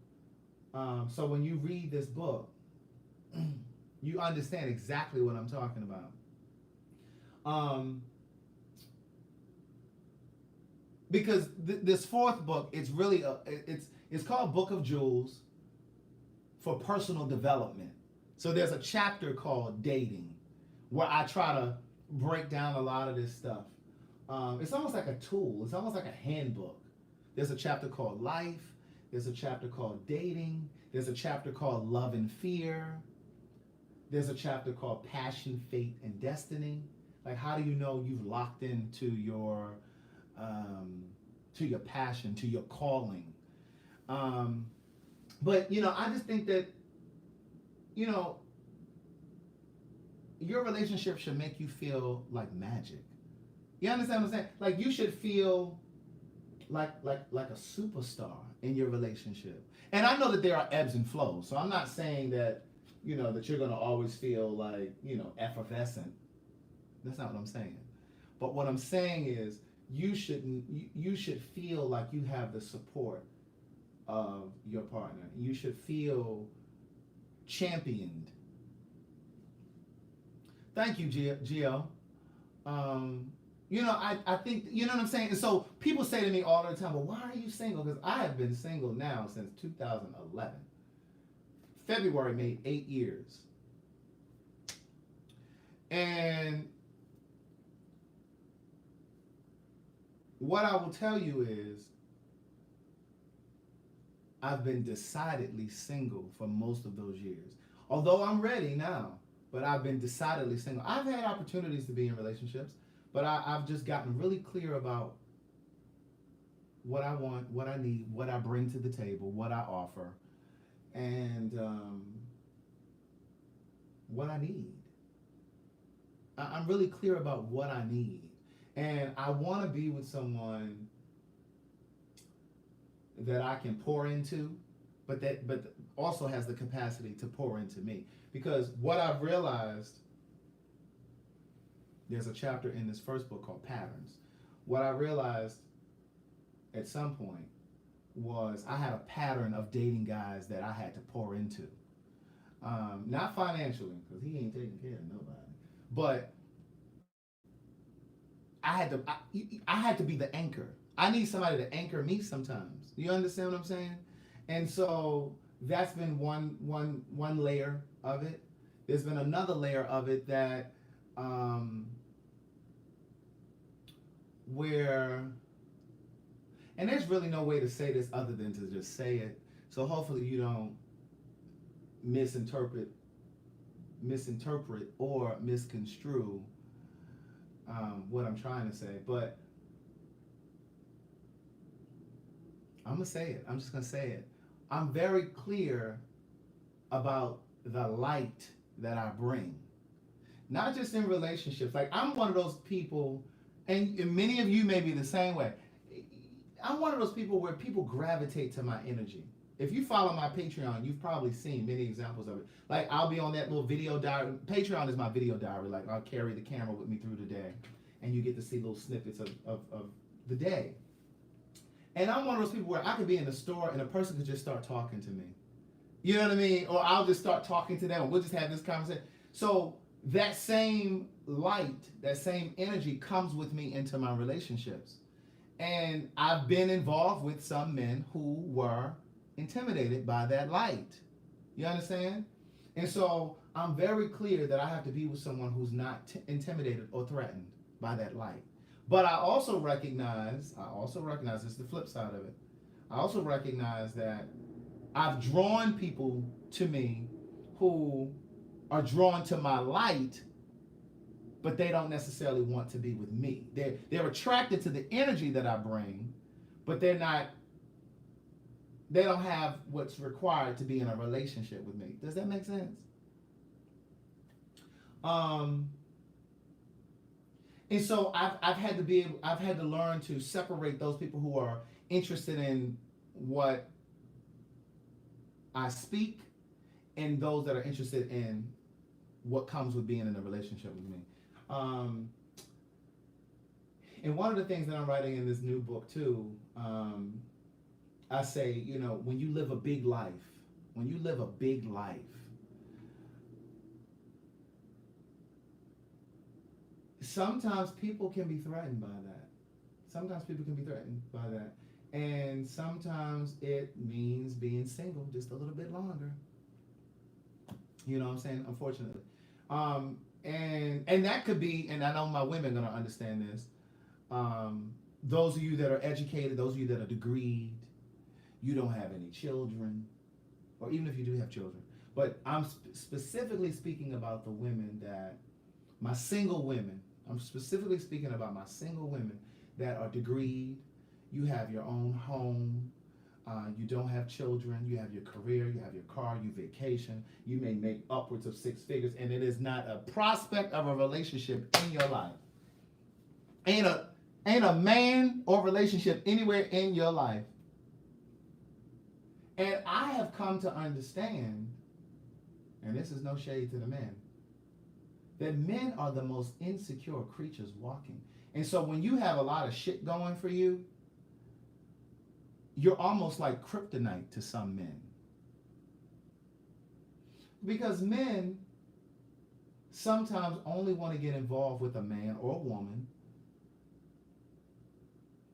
So when you read this book, you understand exactly what I'm talking about. Because this fourth book, it's really it's called Book of Jewels for personal development. So there's a chapter called Dating, where I try to break down a lot of this stuff. It's almost like a tool. It's almost like a handbook. There's a chapter called Life. There's a chapter called Dating. There's a chapter called Love and Fear. There's a chapter called Passion, Fate, and Destiny. Like, how do you know you've locked into your passion, to your calling? But, I just think that, your relationship should make you feel like magic. You understand what I'm saying? Like, you should feel like a superstar in your relationship. And I know that there are ebbs and flows. So I'm not saying that, that you're going to always feel like, effervescent. That's not what I'm saying. But what I'm saying is you should feel like you have the support of your partner. You should feel championed. Thank you, Gio. I think, you know what I'm saying? And so people say to me all the time, well, why are you single? Because I have been single now since 2011. February made 8 years. And what I will tell you is I've been decidedly single for most of those years. Although I'm ready now, but I've been decidedly single. I've had opportunities to be in relationships, but I've just gotten really clear about what I want, what I need, what I bring to the table, what I offer, and what I need. I'm really clear about what I need. And I want to be with someone that I can pour into, but also has the capacity to pour into me. Because what I've realized, there's a chapter in this first book called Patterns. What I realized at some point was I had a pattern of dating guys that I had to pour into. Not financially, because he ain't taking care of nobody. But I had to be the anchor. I need somebody to anchor me sometimes. You understand what I'm saying? And so that's been one layer of it. There's been another layer of it that where, and there's really no way to say this other than to just say it. So hopefully you don't misinterpret or misconstrue what I'm trying to say. But I'm going to say it. I'm just going to say it. I'm very clear about the light that I bring. Not just in relationships. Like, I'm one of those people, and many of you may be the same way. I'm one of those people where people gravitate to my energy. If you follow my Patreon, you've probably seen many examples of it. Like, I'll be on that little video diary. Patreon is my video diary. Like, I'll carry the camera with me through the day, and you get to see little snippets of the day. And I'm one of those people where I could be in the store and a person could just start talking to me. You know what I mean? Or I'll just start talking to them and we'll just have this conversation. So that same light, that same energy comes with me into my relationships. And I've been involved with some men who were intimidated by that light. You understand? And so I'm very clear that I have to be with someone who's not intimidated or threatened by that light. But I also recognize this is the flip side of it. I also recognize that I've drawn people to me who are drawn to my light, but they don't necessarily want to be with me. They're attracted to the energy that I bring, but they don't have what's required to be in a relationship with me. Does that make sense? And so I've had to learn to separate those people who are interested in what I speak and those that are interested in what comes with being in a relationship with me. And one of the things that I'm writing in this new book too, I say, when you live a big life, sometimes people can be threatened by that. And sometimes it means being single just a little bit longer. You know what I'm saying? Unfortunately. And that could be, and I know my women are going to understand this, those of you that are educated, those of you that are degreed, you don't have any children, or even if you do have children. But I'm specifically speaking about the women my single women. I'm specifically speaking about my single women that are degreed. You have your own home. You don't have children. You have your career. You have your car. You vacation. You may make upwards of 6 figures, and it is not a prospect of a relationship in your life. Ain't a man or relationship anywhere in your life. And I have come to understand, and this is no shade to the men, that men are the most insecure creatures walking. And so when you have a lot of shit going for you, you're almost like kryptonite to some men. Because men sometimes only want to get involved with a man or a woman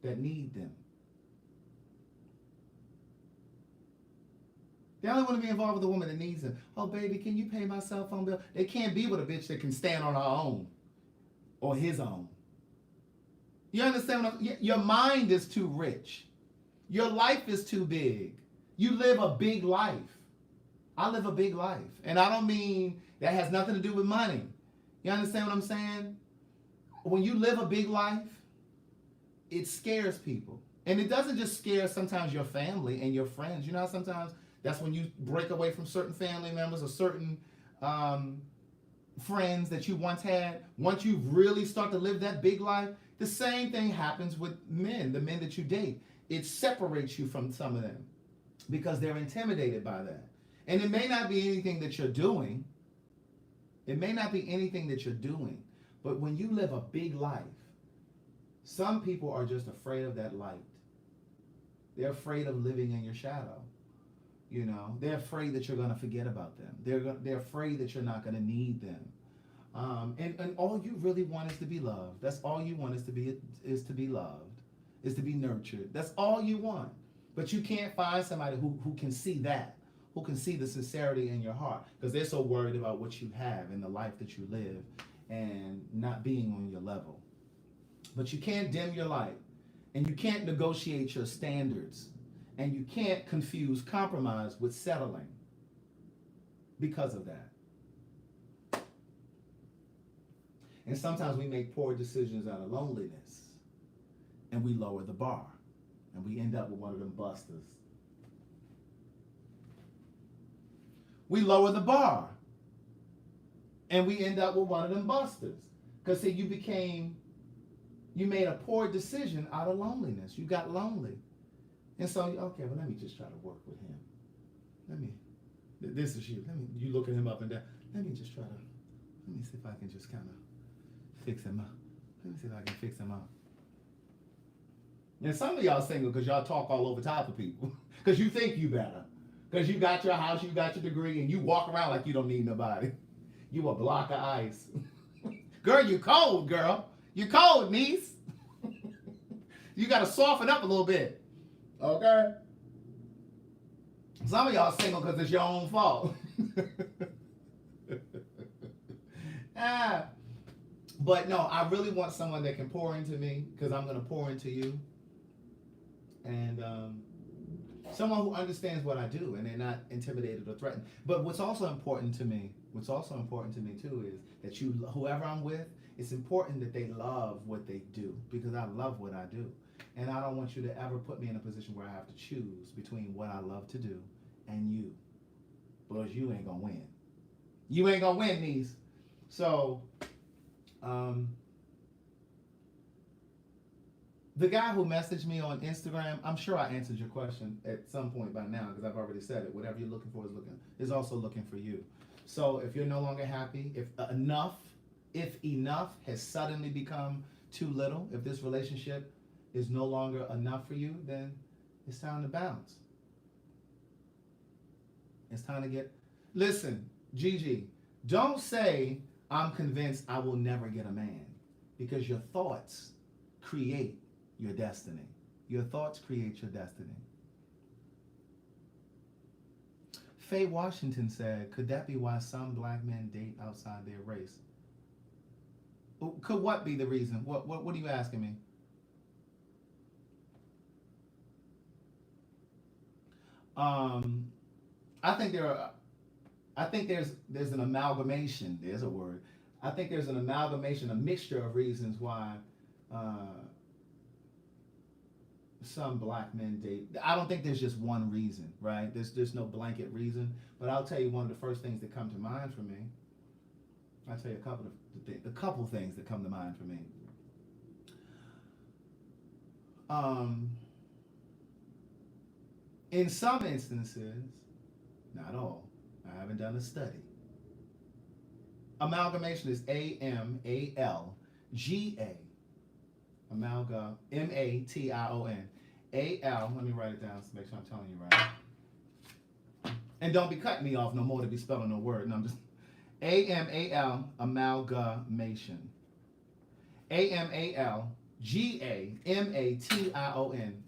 that need them. They only want to be involved with a woman that needs them. Oh, baby, can you pay my cell phone bill? They can't be with a bitch that can stand on her own or his own. You understand what your mind is too rich. Your life is too big. You live a big life. I live a big life. And I don't mean that has nothing to do with money. You understand what I'm saying? When you live a big life, it scares people. And it doesn't just scare sometimes your family and your friends. You know how sometimes that's when you break away from certain family members or certain friends that you once had. Once you really start to live that big life, the same thing happens with men, the men that you date. It separates you from some of them because they're intimidated by that. And it may not be anything that you're doing. It may not be anything that you're doing. But when you live a big life, some people are just afraid of that light. They're afraid of living in your shadow. You know, they're afraid that you're going to forget about them. They're afraid that you're not going to need them. And all you really want is to be loved. That's all you want is to be loved, is to be nurtured. That's all you want. But you can't find somebody who can see that, who can see the sincerity in your heart, because they're so worried about what you have and the life that you live and not being on your level. But you can't dim your light, and you can't negotiate your standards, and you can't confuse compromise with settling because of that. And sometimes we make poor decisions out of loneliness, and we lower the bar, and we end up with one of them busters. We lower the bar, and we end up with one of them busters. Because see, you made a poor decision out of loneliness. You got lonely. And so, okay, well, let me just try to work with him. This is you. You looking him up and down. Let me see if I can just kind of fix him up. Let me see if I can fix him up. And some of y'all single because y'all talk all over top of people. Because you think you better. Because you got your house, you got your degree, and you walk around like you don't need nobody. You a block of ice. Girl, you cold, girl. You cold, niece. You got to soften up a little bit. Okay? Some of y'all single because it's your own fault. But no, I really want someone that can pour into me because I'm going to pour into you. And someone who understands what I do and they're not intimidated or threatened. But what's also important to me too is that whoever I'm with, it's important that they love what they do because I love what I do. And I don't want you to ever put me in a position where I have to choose between what I love to do and you. Because you ain't going to win. You ain't going to win, niece. So, the guy who messaged me on Instagram, I'm sure I answered your question at some point by now because I've already said it. Whatever you're looking for is also looking for you. So if you're no longer happy, if enough has suddenly become too little, if this relationship is no longer enough for you, then it's time to bounce. It's time to listen, Gigi, don't say I'm convinced I will never get a man because your thoughts create your destiny. Your thoughts create your destiny. Faye Washington said, could that be why some black men date outside their race? Could what be the reason? What are you asking me? I think there's an amalgamation. There's a word. I think there's an amalgamation, a mixture of reasons why some black men date. I don't think there's just one reason, right? There's no blanket reason. But I'll tell you one of the first things that come to mind for me. I'll tell you a couple things that come to mind for me. In some instances, not all, I haven't done a study. Amalgamation is AMALGA. Amalgam, MATION. AL, let me write it down to make sure I'm telling you right. And don't be cutting me off no more to be spelling no word. No, I'm just AMAL, amalgamation. AMALGAMATION.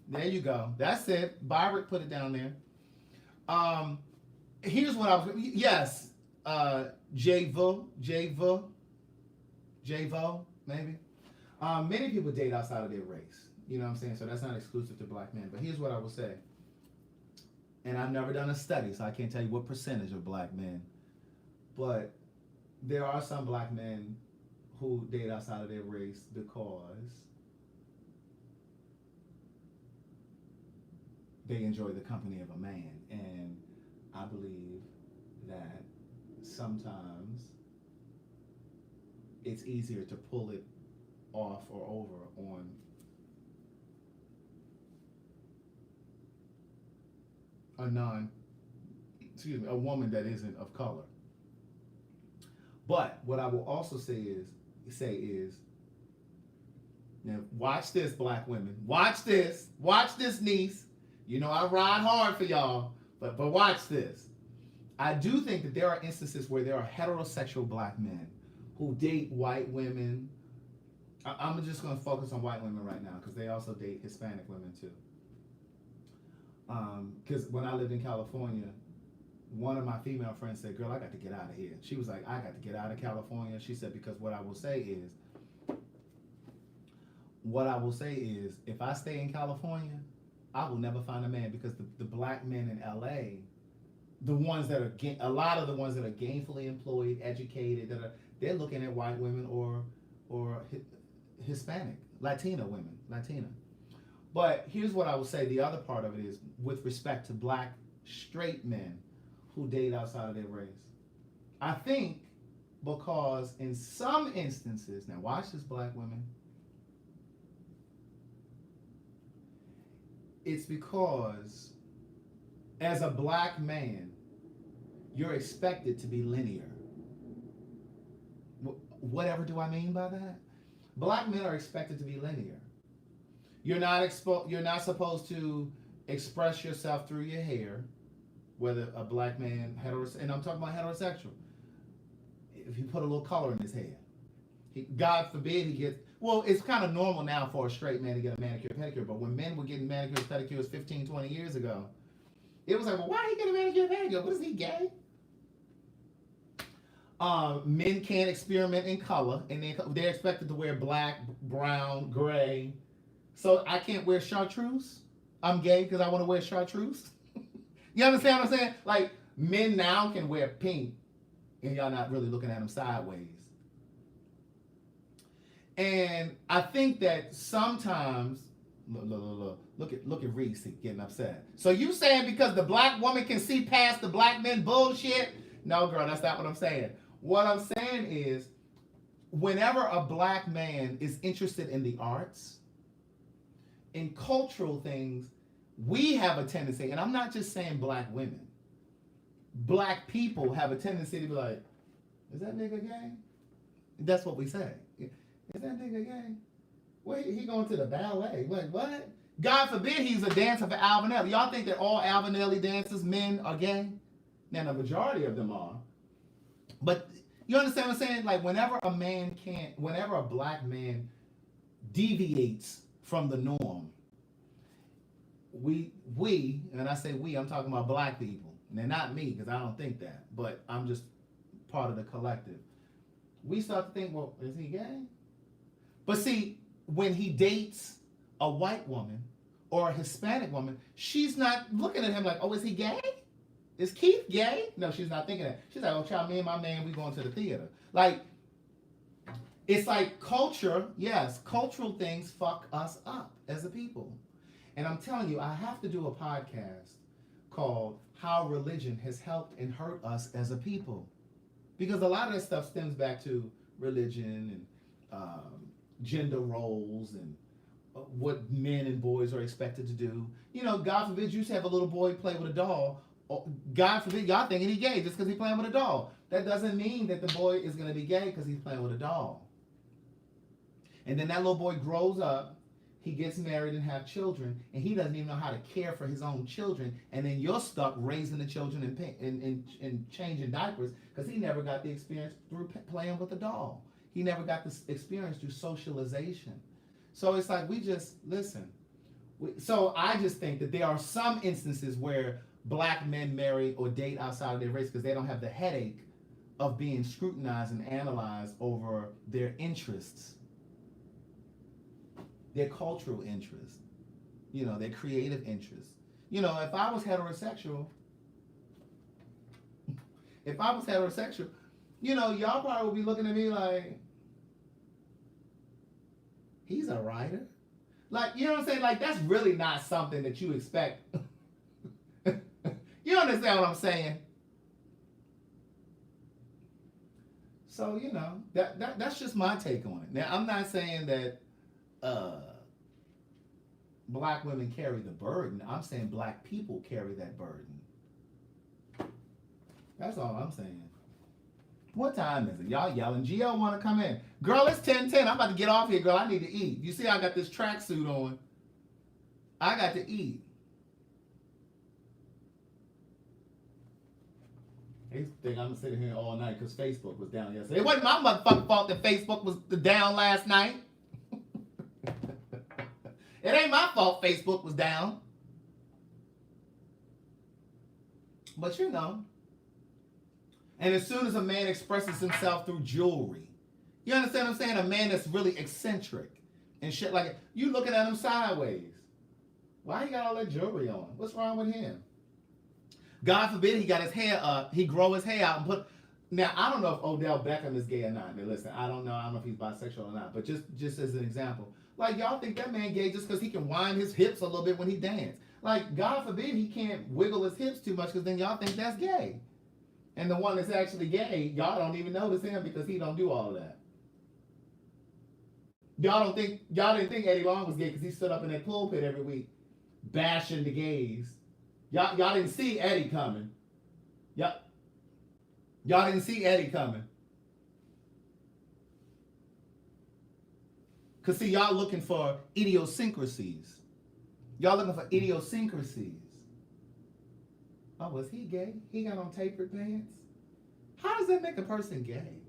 There you go. That's it. Byron put it down there. Here's what I was. Yes, JVO, maybe. Many people date outside of their race. You know what I'm saying? So that's not exclusive to black men. But here's what I will say. And I've never done a study, so I can't tell you what percentage of black men. But there are some black men who date outside of their race because they enjoy the company of a man. And I believe that sometimes it's easier to pull it off or over on a woman that isn't of color. But what I will also say is, now watch this, black women. Watch this, niece. You know I ride hard for y'all, but watch this. I do think that there are instances where there are heterosexual black men who date white women. I'm just going to focus on white women right now because they also date Hispanic women too. Because when I lived in California, one of my female friends said, "Girl, I got to get out of here." She was like, "I got to get out of California." She said, because what I will say is, if I stay in California, I will never find a man because the black men in LA, a lot of the ones that are gainfully employed, educated, they're looking at white women or Hispanic, Latina women. But here's what I will say. The other part of it is with respect to black straight men who date outside of their race. I think because in some instances, now watch this, black women, it's because as a black man, you're expected to be linear. Whatever do I mean by that? Black men are expected to be linear. You're not supposed to express yourself through your hair, whether a black man, and I'm talking about heterosexual. If you put a little color in his hair, God forbid he gets. Well, it's kind of normal now for a straight man to get a manicure pedicure, but when men were getting manicures pedicures 15, 20 years ago, it was like, well, why he get a manicure pedicure? What is he, gay? Men can't experiment in color, and they're expected to wear black, brown, gray. So I can't wear chartreuse. I'm gay because I want to wear chartreuse. You understand what I'm saying? Like, men now can wear pink, and y'all not really looking at them sideways. And I think that sometimes, look at Reese getting upset. So you saying because the black woman can see past the black men bullshit? No, girl, that's not what I'm saying. What I'm saying is, whenever a black man is interested in the arts, in cultural things, we have a tendency, and I'm not just saying black women, black people have a tendency to be like, is that nigga gay? That's what we say. Is that nigga gay? Wait, he going to the ballet. Wait, what? God forbid he's a dancer for Alvinelli. Y'all think that all Alvinelli dancers, men, are gay? Now, the majority of them are. But you understand what I'm saying? Like, whenever a black man deviates from the norm, we, and I say we, I'm talking about black people. And they're not me, because I don't think that, but I'm just part of the collective. We start to think, well, is he gay? But see, when he dates a white woman or a Hispanic woman, she's not looking at him like, oh, is he gay? Is Keith gay? No, she's not thinking that. She's like, oh, child, me and my man, we going to the theater. Like, it's like culture, yes, cultural things fuck us up as a people. And I'm telling you, I have to do a podcast called How Religion Has Helped and Hurt Us as a People. Because a lot of that stuff stems back to religion and gender roles and what men and boys are expected to do. You know, God forbid you used to have a little boy play with a doll. God forbid y'all thinking he gay just because he playing with a doll. That doesn't mean that the boy is going to be gay because he's playing with a doll. And then that little boy grows up, he gets married and have children, and he doesn't even know how to care for his own children. And then you're stuck raising the children and changing diapers because he never got the experience through playing with a doll. He never got this experience through socialization. So it's like, we just, listen. So I just think that there are some instances where black men marry or date outside of their race because they don't have the headache of being scrutinized and analyzed over their interests, their cultural interests, their creative interests. If I was heterosexual, y'all probably would be looking at me like, he's a writer? Like, you know what I'm saying? Like, that's really not something that you expect. You understand what I'm saying? So, that's just my take on it. Now, I'm not saying that black women carry the burden. I'm saying black people carry that burden. That's all I'm saying. What time is it? Y'all yelling. GL want to come in. Girl, it's 10:10. I'm about to get off here, girl. I need to eat. You see I got this tracksuit on. I got to eat. They think I'm sitting here all night because Facebook was down yesterday. It wasn't my motherfucking fault that Facebook was down last night. It ain't my fault Facebook was down. But and as soon as a man expresses himself through jewelry, you understand what I'm saying? A man that's really eccentric and shit like it, you looking at him sideways. Why he got all that jewelry on? What's wrong with him? God forbid he got his hair up, he grow his hair out and put. Now I don't know if Odell Beckham is gay or not. Now listen, I don't know if he's bisexual or not. But just as an example, like y'all think that man gay just because he can wind his hips a little bit when he dance. Like God forbid he can't wiggle his hips too much because then y'all think that's gay. And the one that's actually gay, y'all don't even notice him because he don't do all of that. Y'all didn't think Eddie Long was gay because he stood up in that pulpit every week bashing the gays. Y'all didn't see Eddie coming. Y'all didn't see Eddie coming. Because see, y'all looking for idiosyncrasies. Y'all looking for idiosyncrasies. Oh, was he gay? He got on tapered pants? How does that make a person gay?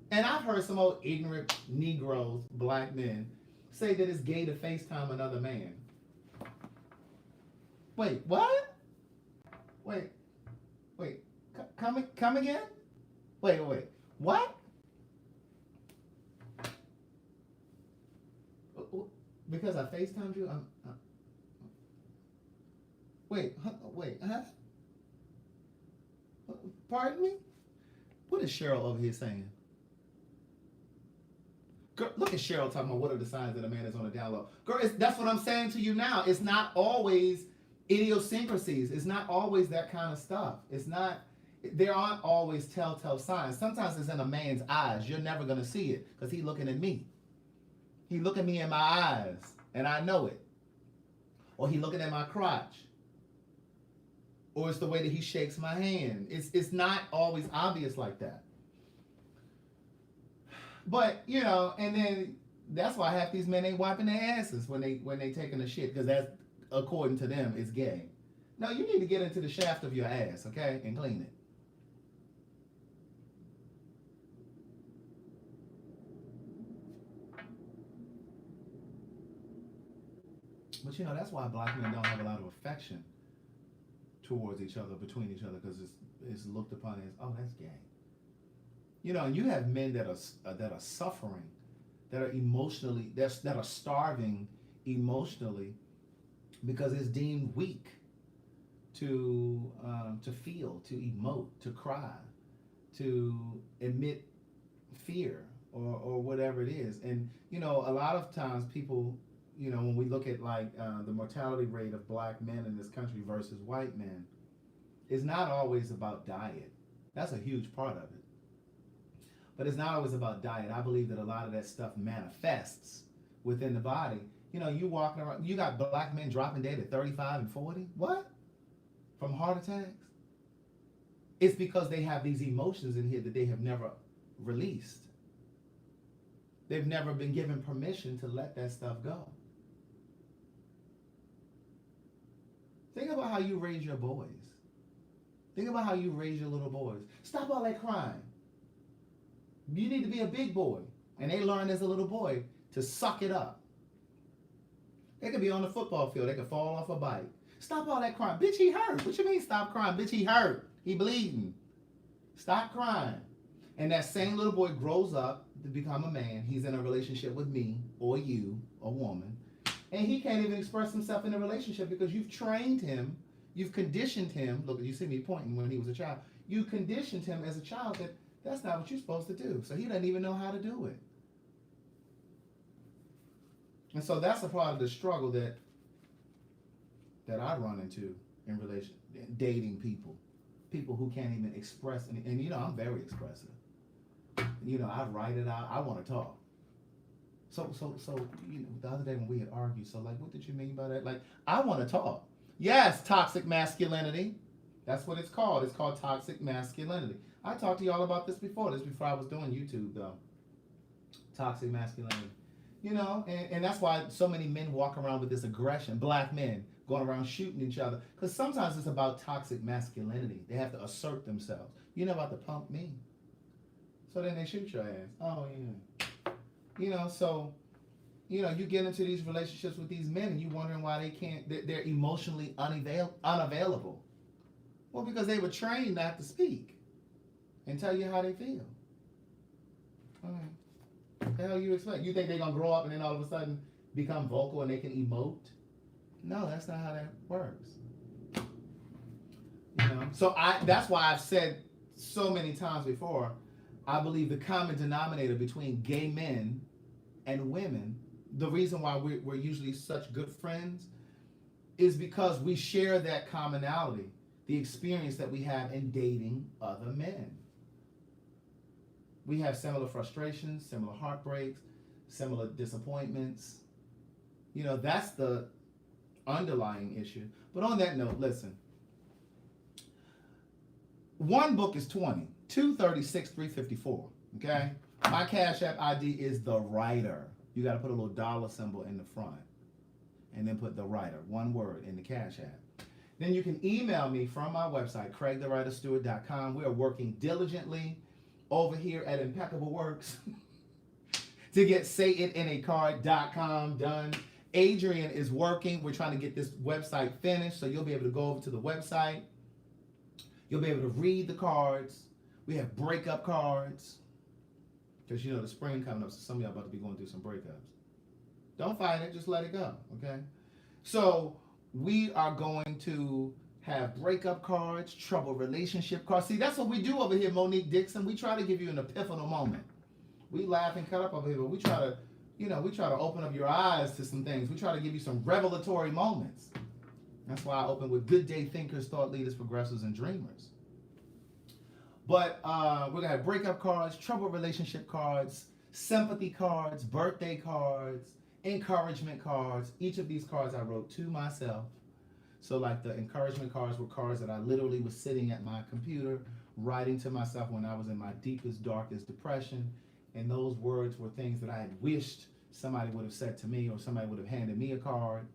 And I've heard some old ignorant Negroes, black men, say that it's gay to FaceTime another man. Wait, what? Wait. Come again? Wait. What? Because I FaceTimed you? Wait, huh? Pardon me? What is Cheryl over here saying? Girl, look at Cheryl talking about what are the signs that a man is on a down low. Girl, that's what I'm saying to you now. It's not always idiosyncrasies. It's not always that kind of stuff. There aren't always telltale signs. Sometimes it's in a man's eyes. You're never going to see it because he's looking at me. He looking me in my eyes and I know it. Or he looking at my crotch. Or it's the way that he shakes my hand. It's not always obvious like that. But, and then that's why half these men ain't wiping their asses when they taking a shit, because that's, according to them, is gay. No, you need to get into the shaft of your ass, okay, and clean it. But that's why black men don't have a lot of affection towards each other, between each other, because it's looked upon as, oh, that's gay. And you have men that are suffering, that are emotionally, that are starving emotionally, because it's deemed weak to feel, to emote, to cry, to admit fear or whatever it is. And a lot of times people, when we look at like the mortality rate of black men in this country versus white men, it's not always about diet. That's a huge part of it. But it's not always about diet. I believe that a lot of that stuff manifests within the body. You walking around, you got black men dropping dead at 35 and 40. What? From heart attacks? It's because they have these emotions in here that they have never released. They've never been given permission to let that stuff go. Think about how you raise your boys. Think about how you raise your little boys. Stop all that crying. You need to be a big boy. And they learn as a little boy to suck it up. They could be on the football field. They could fall off a bike. Stop all that crying. Bitch, he hurt. What you mean stop crying? Bitch, he hurt. He bleeding. Stop crying. And that same little boy grows up to become a man. He's in a relationship with me or you, a woman. And he can't even express himself in a relationship because you've trained him. You've conditioned him. Look, you see me pointing when he was a child. You conditioned him as a child that that's not what you're supposed to do. So he doesn't even know how to do it. And so that's a part of the struggle that I run into in dating people who can't even express. And you know, I'm very expressive. You know, I write it out. I want to talk. So you know, the other day when we had argued, so like, what did you mean by that? Like, I want to talk. Yes, toxic masculinity. That's what it's called. It's called toxic masculinity. I talked to y'all about this before. This before I was doing YouTube, though. Toxic masculinity. You know, and that's why so many men walk around with this aggression. Black men going around shooting each other. Because sometimes it's about toxic masculinity. They have to assert themselves. You know about to pump me. So then they shoot your ass. Oh, yeah. You know, so, you know, you get into these relationships with these men and you wondering why they can't, they're emotionally unavailable. Well, because they were trained not to speak and tell you how they feel. All right. What the hell you expect? You think they're going to grow up and then all of a sudden become vocal and they can emote? No, that's not how that works. You know? So that's why I've said so many times before, I believe the common denominator between gay men and women, the reason why we're usually such good friends is because we share that commonality, the experience that we have in dating other men. We have similar frustrations, similar heartbreaks, similar disappointments. You know, that's the underlying issue. But on that note, listen. One book is 20, 236, 354. Okay? My Cash App ID is the writer. You got to put a little dollar symbol in the front. And then put the writer, one word, in the Cash App. Then you can email me from my website, craigthewriterstewart.com. We are working diligently over here at Impeccable Works to get sayitinaCard.com done. Adrian is working. We're trying to get this website finished, so you'll be able to go over to the website. You'll be able to read the cards. We have breakup cards. Because, you know, the spring coming up, so some of y'all about to be going through some breakups. Don't fight it. Just let it go, okay? So we are going to have breakup cards, trouble relationship cards. See, that's what we do over here, Monique Dixon. We try to give you an epiphanal moment. We laugh and cut up over here, but we try to, you know, we try to open up your eyes to some things. We try to give you some revelatory moments. That's why I open with good day thinkers, thought leaders, progressives, and dreamers. But we're going to have breakup cards, trouble relationship cards, sympathy cards, birthday cards, encouragement cards. Each of these cards I wrote to myself. So like the encouragement cards were cards that I literally was sitting at my computer writing to myself when I was in my deepest, darkest depression. And those words were things that I had wished somebody would have said to me, or somebody would have handed me a card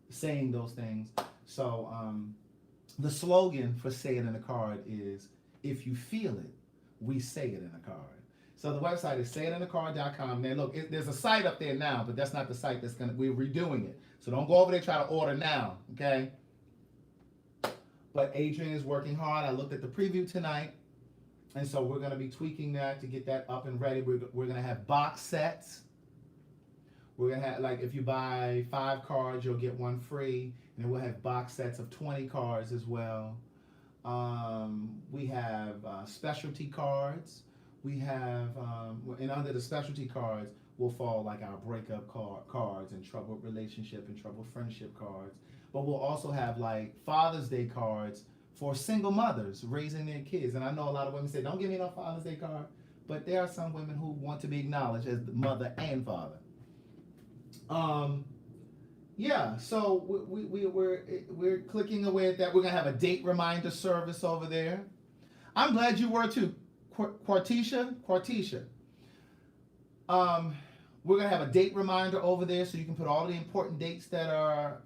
saying those things. So the slogan for Say It in a Card is, if you feel it, we say it in a card. So the website is sayitinaCard.com. Now look, there's a site up there now, but that's not the site we're redoing it. So don't go over there and try to order now, okay? But Adrian is working hard. I looked at the preview tonight. And so we're going to be tweaking that to get that up and ready. We're going to have box sets. We're going to have, like, if you buy 5 cards, you'll get 1 free. And then we'll have box sets of 20 cards as well. We have specialty cards. We have, and under the specialty cards will fall like our breakup cards and troubled relationship and troubled friendship cards. But we'll also have like Father's Day cards for single mothers raising their kids. And I know a lot of women say, don't give me no Father's Day card. But there are some women who want to be acknowledged as the mother and father. Yeah, so we're clicking away at that. We're going to have a date reminder service over there. I'm glad you were too, Quartisha. We're going to have a date reminder over there so you can put all the important dates that are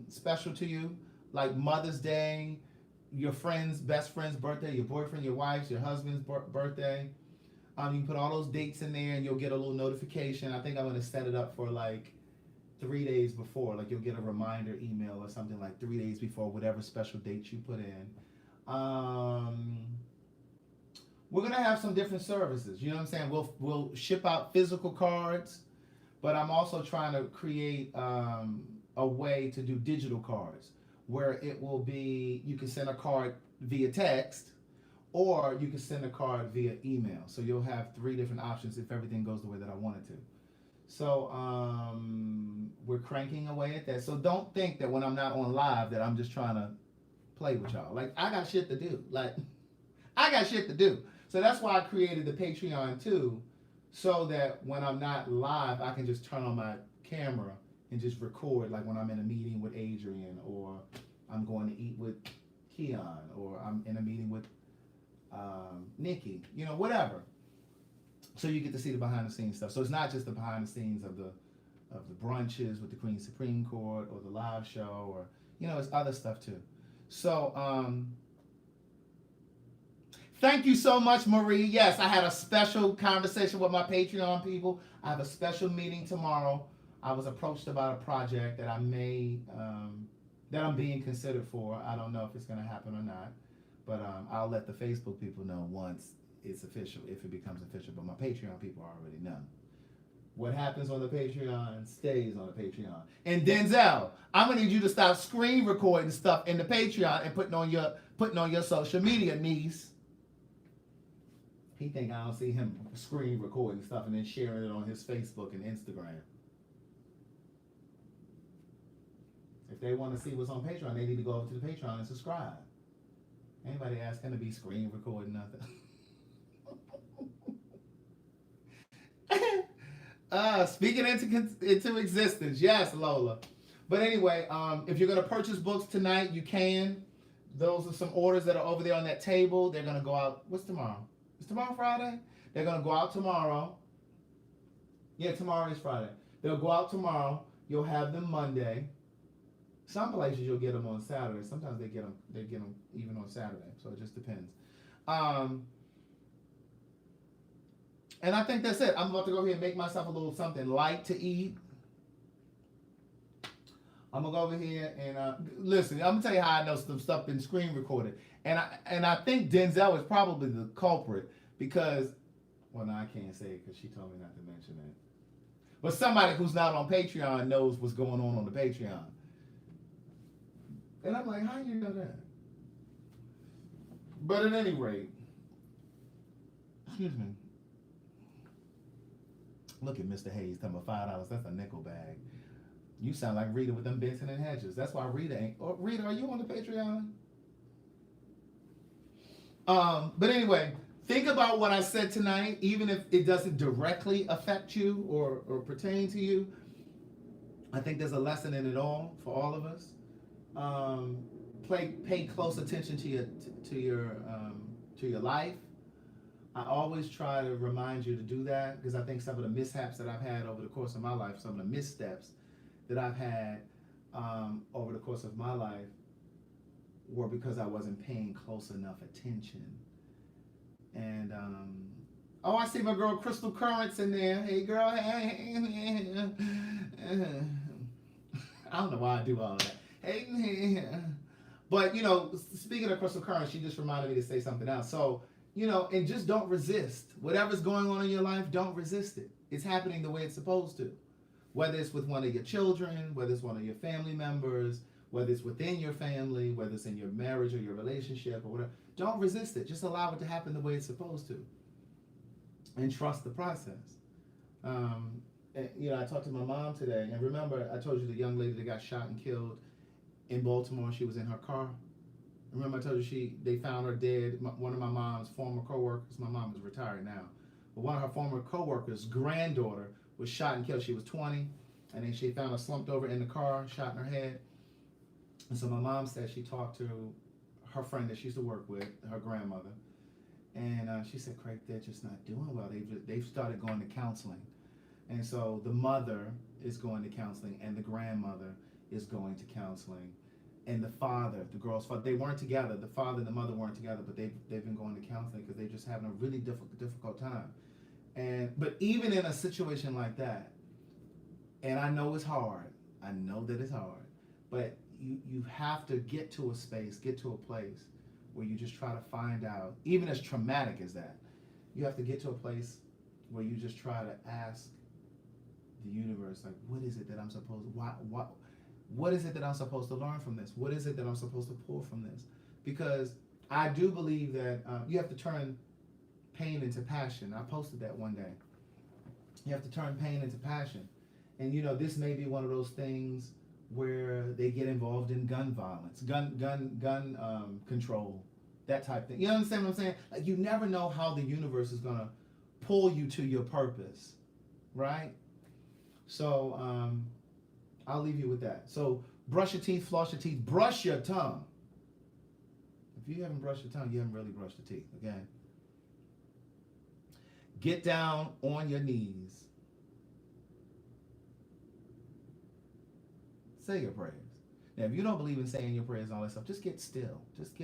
special to you, like Mother's Day, your friend's, best friend's birthday, your boyfriend, your wife's, your husband's birthday. You can put all those dates in there and you'll get a little notification. I think I'm going to set it up for like 3 days before. Like you'll get a reminder email or something like 3 days before whatever special dates you put in. We're going to have some different services. You know what I'm saying? We'll ship out physical cards, but I'm also trying to create a way to do digital cards where it will be, you can send a card via text or you can send a card via email. So you'll have 3 different options if everything goes the way that I want it to. So we're cranking away at that. So don't think that when I'm not on live that I'm just trying to play with y'all. Like, I got shit to do. I got shit to do. So that's why I created the Patreon too, so that when I'm not live, I can just turn on my camera and just record, like when I'm in a meeting with Adrian, or I'm going to eat with Keon, or I'm in a meeting with Nikki, you know, whatever. So you get to see the behind the scenes stuff. So it's not just the behind the scenes of the brunches with the Queen's Supreme Court or the live show, or, you know, it's other stuff too. So thank you so much, Marie. Yes, I had a special conversation with my Patreon people. I have a special meeting tomorrow. I was approached about a project that I may, that I'm being considered for. I don't know if it's going to happen or not, but I'll let the Facebook people know once it's official, if it becomes official. But my Patreon people already know. What happens on the Patreon stays on the Patreon. And Denzel, I'm gonna need you to stop screen recording stuff in the Patreon and putting on your social media, niece. He think I don't see him screen recording stuff and then sharing it on his Facebook and Instagram. If they want to see what's on Patreon, they need to go over to the Patreon and subscribe. Anybody ask him to be screen recording nothing? Speaking into existence. Yes, Lola. But anyway, if you're going to purchase books tonight, you can. Those are some orders that are over there on that table. They're going to go out. What's tomorrow? Is tomorrow Friday? They're going to go out tomorrow. Yeah, tomorrow is Friday. They'll go out tomorrow. You'll have them Monday. Some places you'll get them on Saturday. Sometimes they get them even on Saturday. So it just depends. And I think that's it. I'm about to go here and make myself a little something light to eat. I'm going to go over here and listen, I'm going to tell you how I know some stuff been screen recorded. And I think Denzel is probably the culprit because, well, no, I can't say it because she told me not to mention it. But somebody who's not on Patreon knows what's going on the Patreon. And I'm like, how you know that? But at any rate, excuse me. Look at Mr. Hayes talking about $5. That's a nickel bag. You sound like Rita with them Benson and Hedges. That's why Rita ain't. Oh, Rita, are you on the Patreon? But anyway, think about what I said tonight, even if it doesn't directly affect you or pertain to you. I think there's a lesson in it all for all of us. Pay close attention to your life. I always try to remind you to do that because I think some of the mishaps that I've had over the course of my life, some of the missteps that I've had over the course of my life were because I wasn't paying close enough attention. And oh, I see my girl Crystal Currents in there. Hey girl, hey. I don't know why I do all that. Hey, but you know, speaking of Crystal Currents, she just reminded me to say something else. So, you know, and just don't resist. Whatever's going on in your life, don't resist it. It's happening the way it's supposed to. Whether it's with one of your children, whether it's one of your family members, whether it's within your family, whether it's in your marriage or your relationship or whatever, don't resist it. Just allow it to happen the way it's supposed to. And trust the process. You know, I talked to my mom today, and remember, I told you the young lady that got shot and killed in Baltimore, she was in her car. Remember I told you they found her dead. One of my mom's former co-workers, my mom is retired now, but one of her former co-workers' granddaughter was shot and killed. She was 20, and then she found her slumped over in the car, shot in her head. And so my mom said she talked to her friend that she used to work with, her grandmother, And she said, Craig, they're just not doing well. They've started going to counseling. And so the mother is going to counseling, and the grandmother is going to counseling. And the father, the girl's father, they weren't together. The father and the mother weren't together, but they've been going to counseling because they're just having a really difficult time. But even in a situation like that, and I know it's hard. I know that it's hard. But you have to get to a space, get to a place where you just try to find out, even as traumatic as that, you have to get to a place where you just try to ask the universe, like, what is it that I'm supposed to, what is it that I'm supposed to learn from this? What is it that I'm supposed to pull from this? Because I do believe that you have to turn pain into passion. I posted that one day. You have to turn pain into passion. And this may be one of those things where they get involved in gun violence, gun control, that type of thing. You understand what I'm saying? Like, you never know how the universe is gonna pull you to your purpose, right? So I'll leave you with that. So brush your teeth, floss your teeth, brush your tongue. If you haven't brushed your tongue, you haven't really brushed your teeth, okay? Get down on your knees. Say your prayers. Now, if you don't believe in saying your prayers and all that stuff, just get still. Just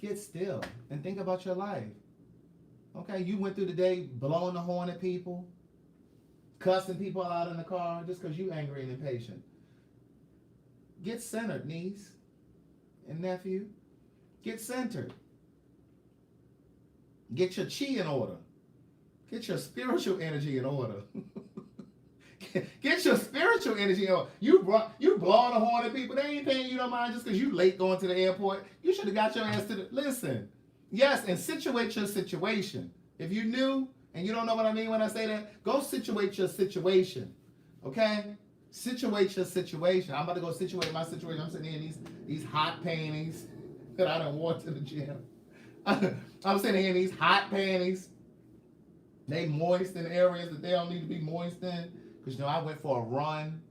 get still and think about your life. Okay, you went through the day blowing the horn at people, cussing people out in the car just because you angry and impatient. Get centered, niece and nephew. Get centered. Get your chi in order. Get your spiritual energy in order. Get your spiritual energy on. You blowing the horn at people. They ain't paying you no mind just because you late going to the airport. You should have got your ass to the... Listen. Yes, and situate your situation. If you new and you don't know what I mean when I say that, go situate your situation. Okay? Situate your situation. I'm about to go situate my situation. I'm sitting here in these hot panties that I don't wore to the gym. I'm sitting here in these hot panties. They moist in areas that they don't need to be moist in. Because, I went for a run,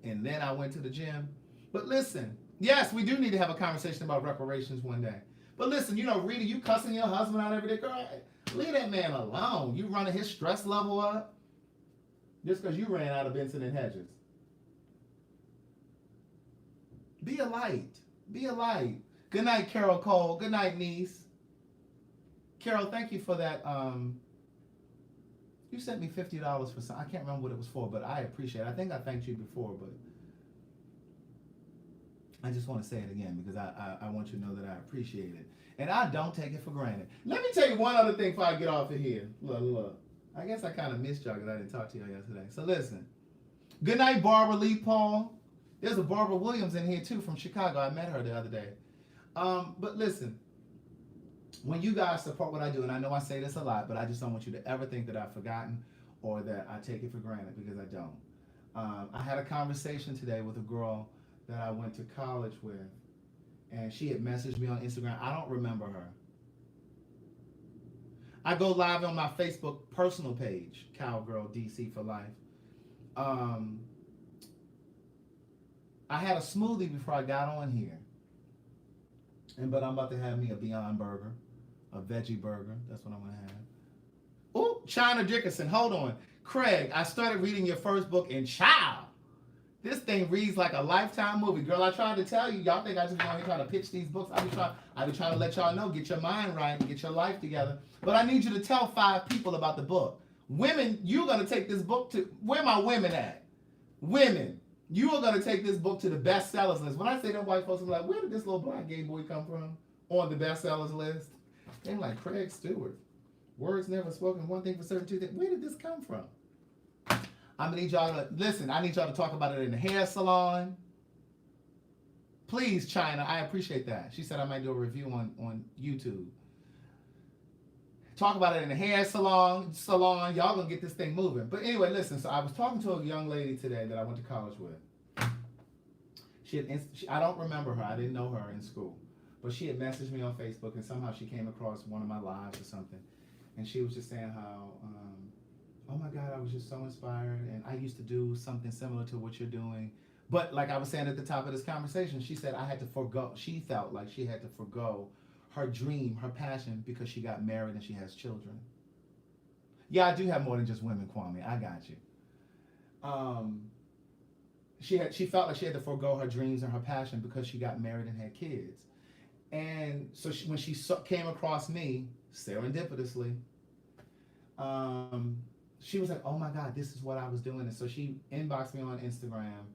and then I went to the gym. But listen, yes, we do need to have a conversation about reparations one day. But listen, Rita, you cussing your husband out every day. Girl, leave that man alone. You running his stress level up just because you ran out of Benson and Hedges. Be a light. Be a light. Good night, Carol Cole. Good night, niece. Carol, thank you for that. You sent me $50 for something. I can't remember what it was for, but I appreciate it. I think I thanked you before, but I just want to say it again because I want you to know that I appreciate it. And I don't take it for granted. Let me tell you one other thing before I get off of here. Look. I guess I kind of missed y'all because I didn't talk to y'all yesterday. So listen. Good night, Barbara Lee Paul. There's a Barbara Williams in here too from Chicago. I met her the other day. But listen. When you guys support what I do, and I know I say this a lot, but I just don't want you to ever think that I've forgotten or that I take it for granted, because I don't. I had a conversation today with a girl that I went to college with, and she had messaged me on Instagram. I don't remember her. I go live on my Facebook personal page, Cowgirl DC for Life. I had a smoothie before I got on here, but I'm about to have me a Beyond Burger. A veggie burger. That's what I'm going to have. Oh, China Dickerson. Hold on. Craig, I started reading your first book, and child, this thing reads like a Lifetime movie. Girl, I tried to tell you. Y'all think I just want to try to pitch these books. I be trying to let y'all know. Get your mind right and get your life together. But I need you to tell 5 people about the book. Women, you're going to take this book to... Where my women at? Women, you are going to take this book to the bestsellers list. When I say that, white folks are like, where did this little black gay boy come from on the bestsellers list? They're like, Craig Stewart. Words never spoken, one thing for certain, two things. Where did this come from? I'm going to need y'all to, listen, I need y'all to talk about it in the hair salon. Please, China, I appreciate that. She said I might do a review on YouTube. Talk about it in the hair salon. Y'all going to get this thing moving. But anyway, listen, so I was talking to a young lady today that I went to college with. I don't remember her. I didn't know her in school. But she had messaged me on Facebook, and somehow she came across one of my lives or something. And she was just saying how, oh my God, I was just so inspired, and I used to do something similar to what you're doing. But like I was saying at the top of this conversation, she said I had to forgo, she felt like she had to forgo her dream, her passion, because she got married and she has children. Yeah, I do have more than just women, Kwame. I got you. She felt like she had to forego her dreams and her passion because she got married and had kids. And so when she came across me serendipitously, she was like, "Oh my God, this is what I was doing." And so she inboxed me on Instagram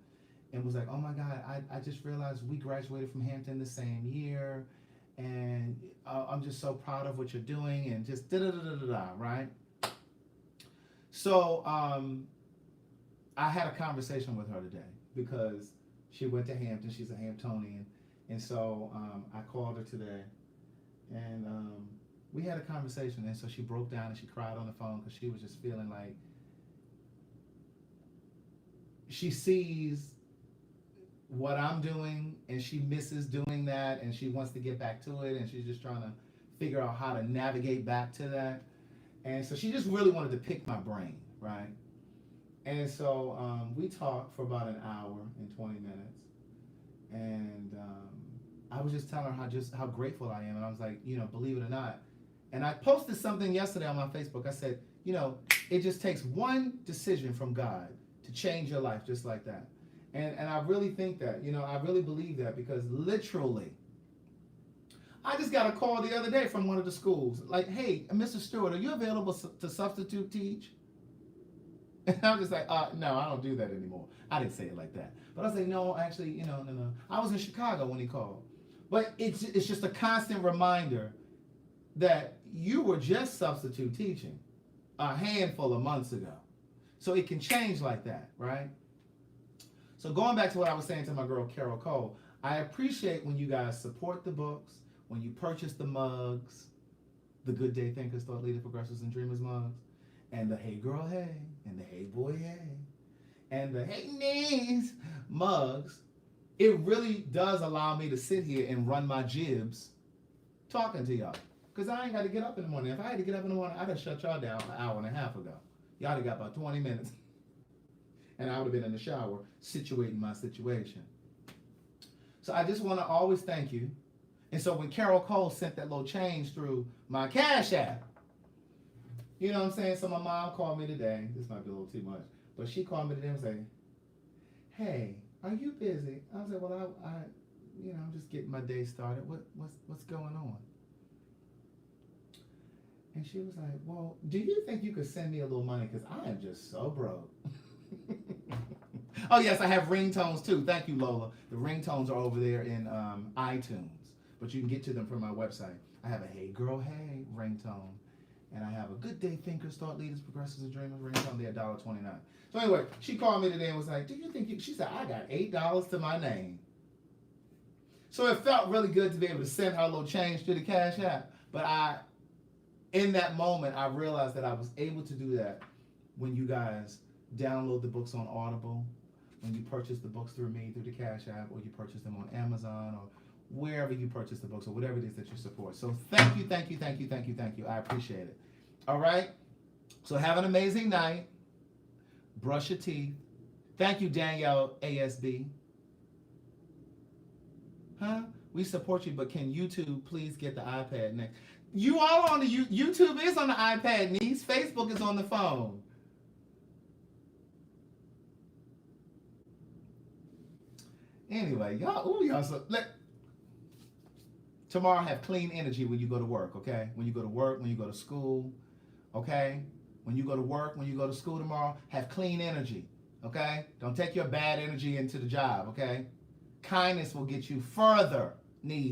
and was like, "Oh my God, I just realized we graduated from Hampton the same year, and I'm just so proud of what you're doing," and just da da da da da da, right? So I had a conversation with her today because she went to Hampton. She's a Hamptonian, and so I called her today, and we had a conversation. And so she broke down and she cried on the phone because she was just feeling like she sees what I'm doing and she misses doing that, and she wants to get back to it, and she's just trying to figure out how to navigate back to that. And so she just really wanted to pick my brain, right? And so we talked for about an hour and 20 minutes, and I was just telling her how grateful I am, and I was like, believe it or not, and I posted something yesterday on my Facebook. I said, it just takes one decision from God to change your life just like that. And I really think that, I really believe that, because literally, I just got a call the other day from one of the schools, like, "Hey, Mr. Stewart, are you available to substitute teach?" And I was just like, "No, I don't do that anymore." I didn't say it like that, but I was like, "No, actually, no. I was in Chicago when he called." But it's just a constant reminder that you were just substitute teaching a handful of months ago. So it can change like that, right? So going back to what I was saying to my girl, Carol Cole, I appreciate when you guys support the books, when you purchase the mugs, the Good Day Thinkers, Thought Leader, Progressives, and Dreamers mugs, and the Hey Girl Hey, and the Hey Boy Hey, and the Hey Knees mugs. It really does allow me to sit here and run my jibs talking to y'all. Because I ain't got to get up in the morning. If I had to get up in the morning, I'd have shut y'all down an hour and a half ago. Y'all would have got about 20 minutes. And I would have been in the shower situating my situation. So I just want to always thank you. And so when Carol Cole sent that little change through my Cash App, you know what I'm saying? So my mom called me today. This might be a little too much. But she called me today and was like, "Hey, are you busy?" I was like, "Well, I'm just getting my day started. What's going on?" And she was like, "Well, do you think you could send me a little money? Because I am just so broke." Oh, yes, I have ringtones too. Thank you, Lola. The ringtones are over there in iTunes, but you can get to them from my website. I have a Hey Girl Hey ringtone, and I have a Good Day Thinkers, Thought Leaders, Progressives, and Dreamers ringtone. They're $1.29. So anyway, she called me today and was like, "Do you think you?" She said, "I got $8 to my name." So it felt really good to be able to send her a little change to the Cash App. But in that moment, I realized that I was able to do that when you guys download the books on Audible, when you purchase the books through me, through the Cash App, or you purchase them on Amazon, or wherever you purchase the books, or whatever it is that you support. So thank you, thank you, thank you, thank you, thank you. I appreciate it. All right? So have an amazing night. Brush your teeth. Thank you, Danielle ASB. Huh? We support you, but can YouTube please get the iPad next? You all on the YouTube is on the iPad, niece. Facebook is on the phone. Anyway, y'all so tomorrow have clean energy when you go to work, okay? When you go to work, when you go to school, okay? When you go to work, when you go to school tomorrow, have clean energy, okay? Don't take your bad energy into the job, okay? Kindness will get you further, niece.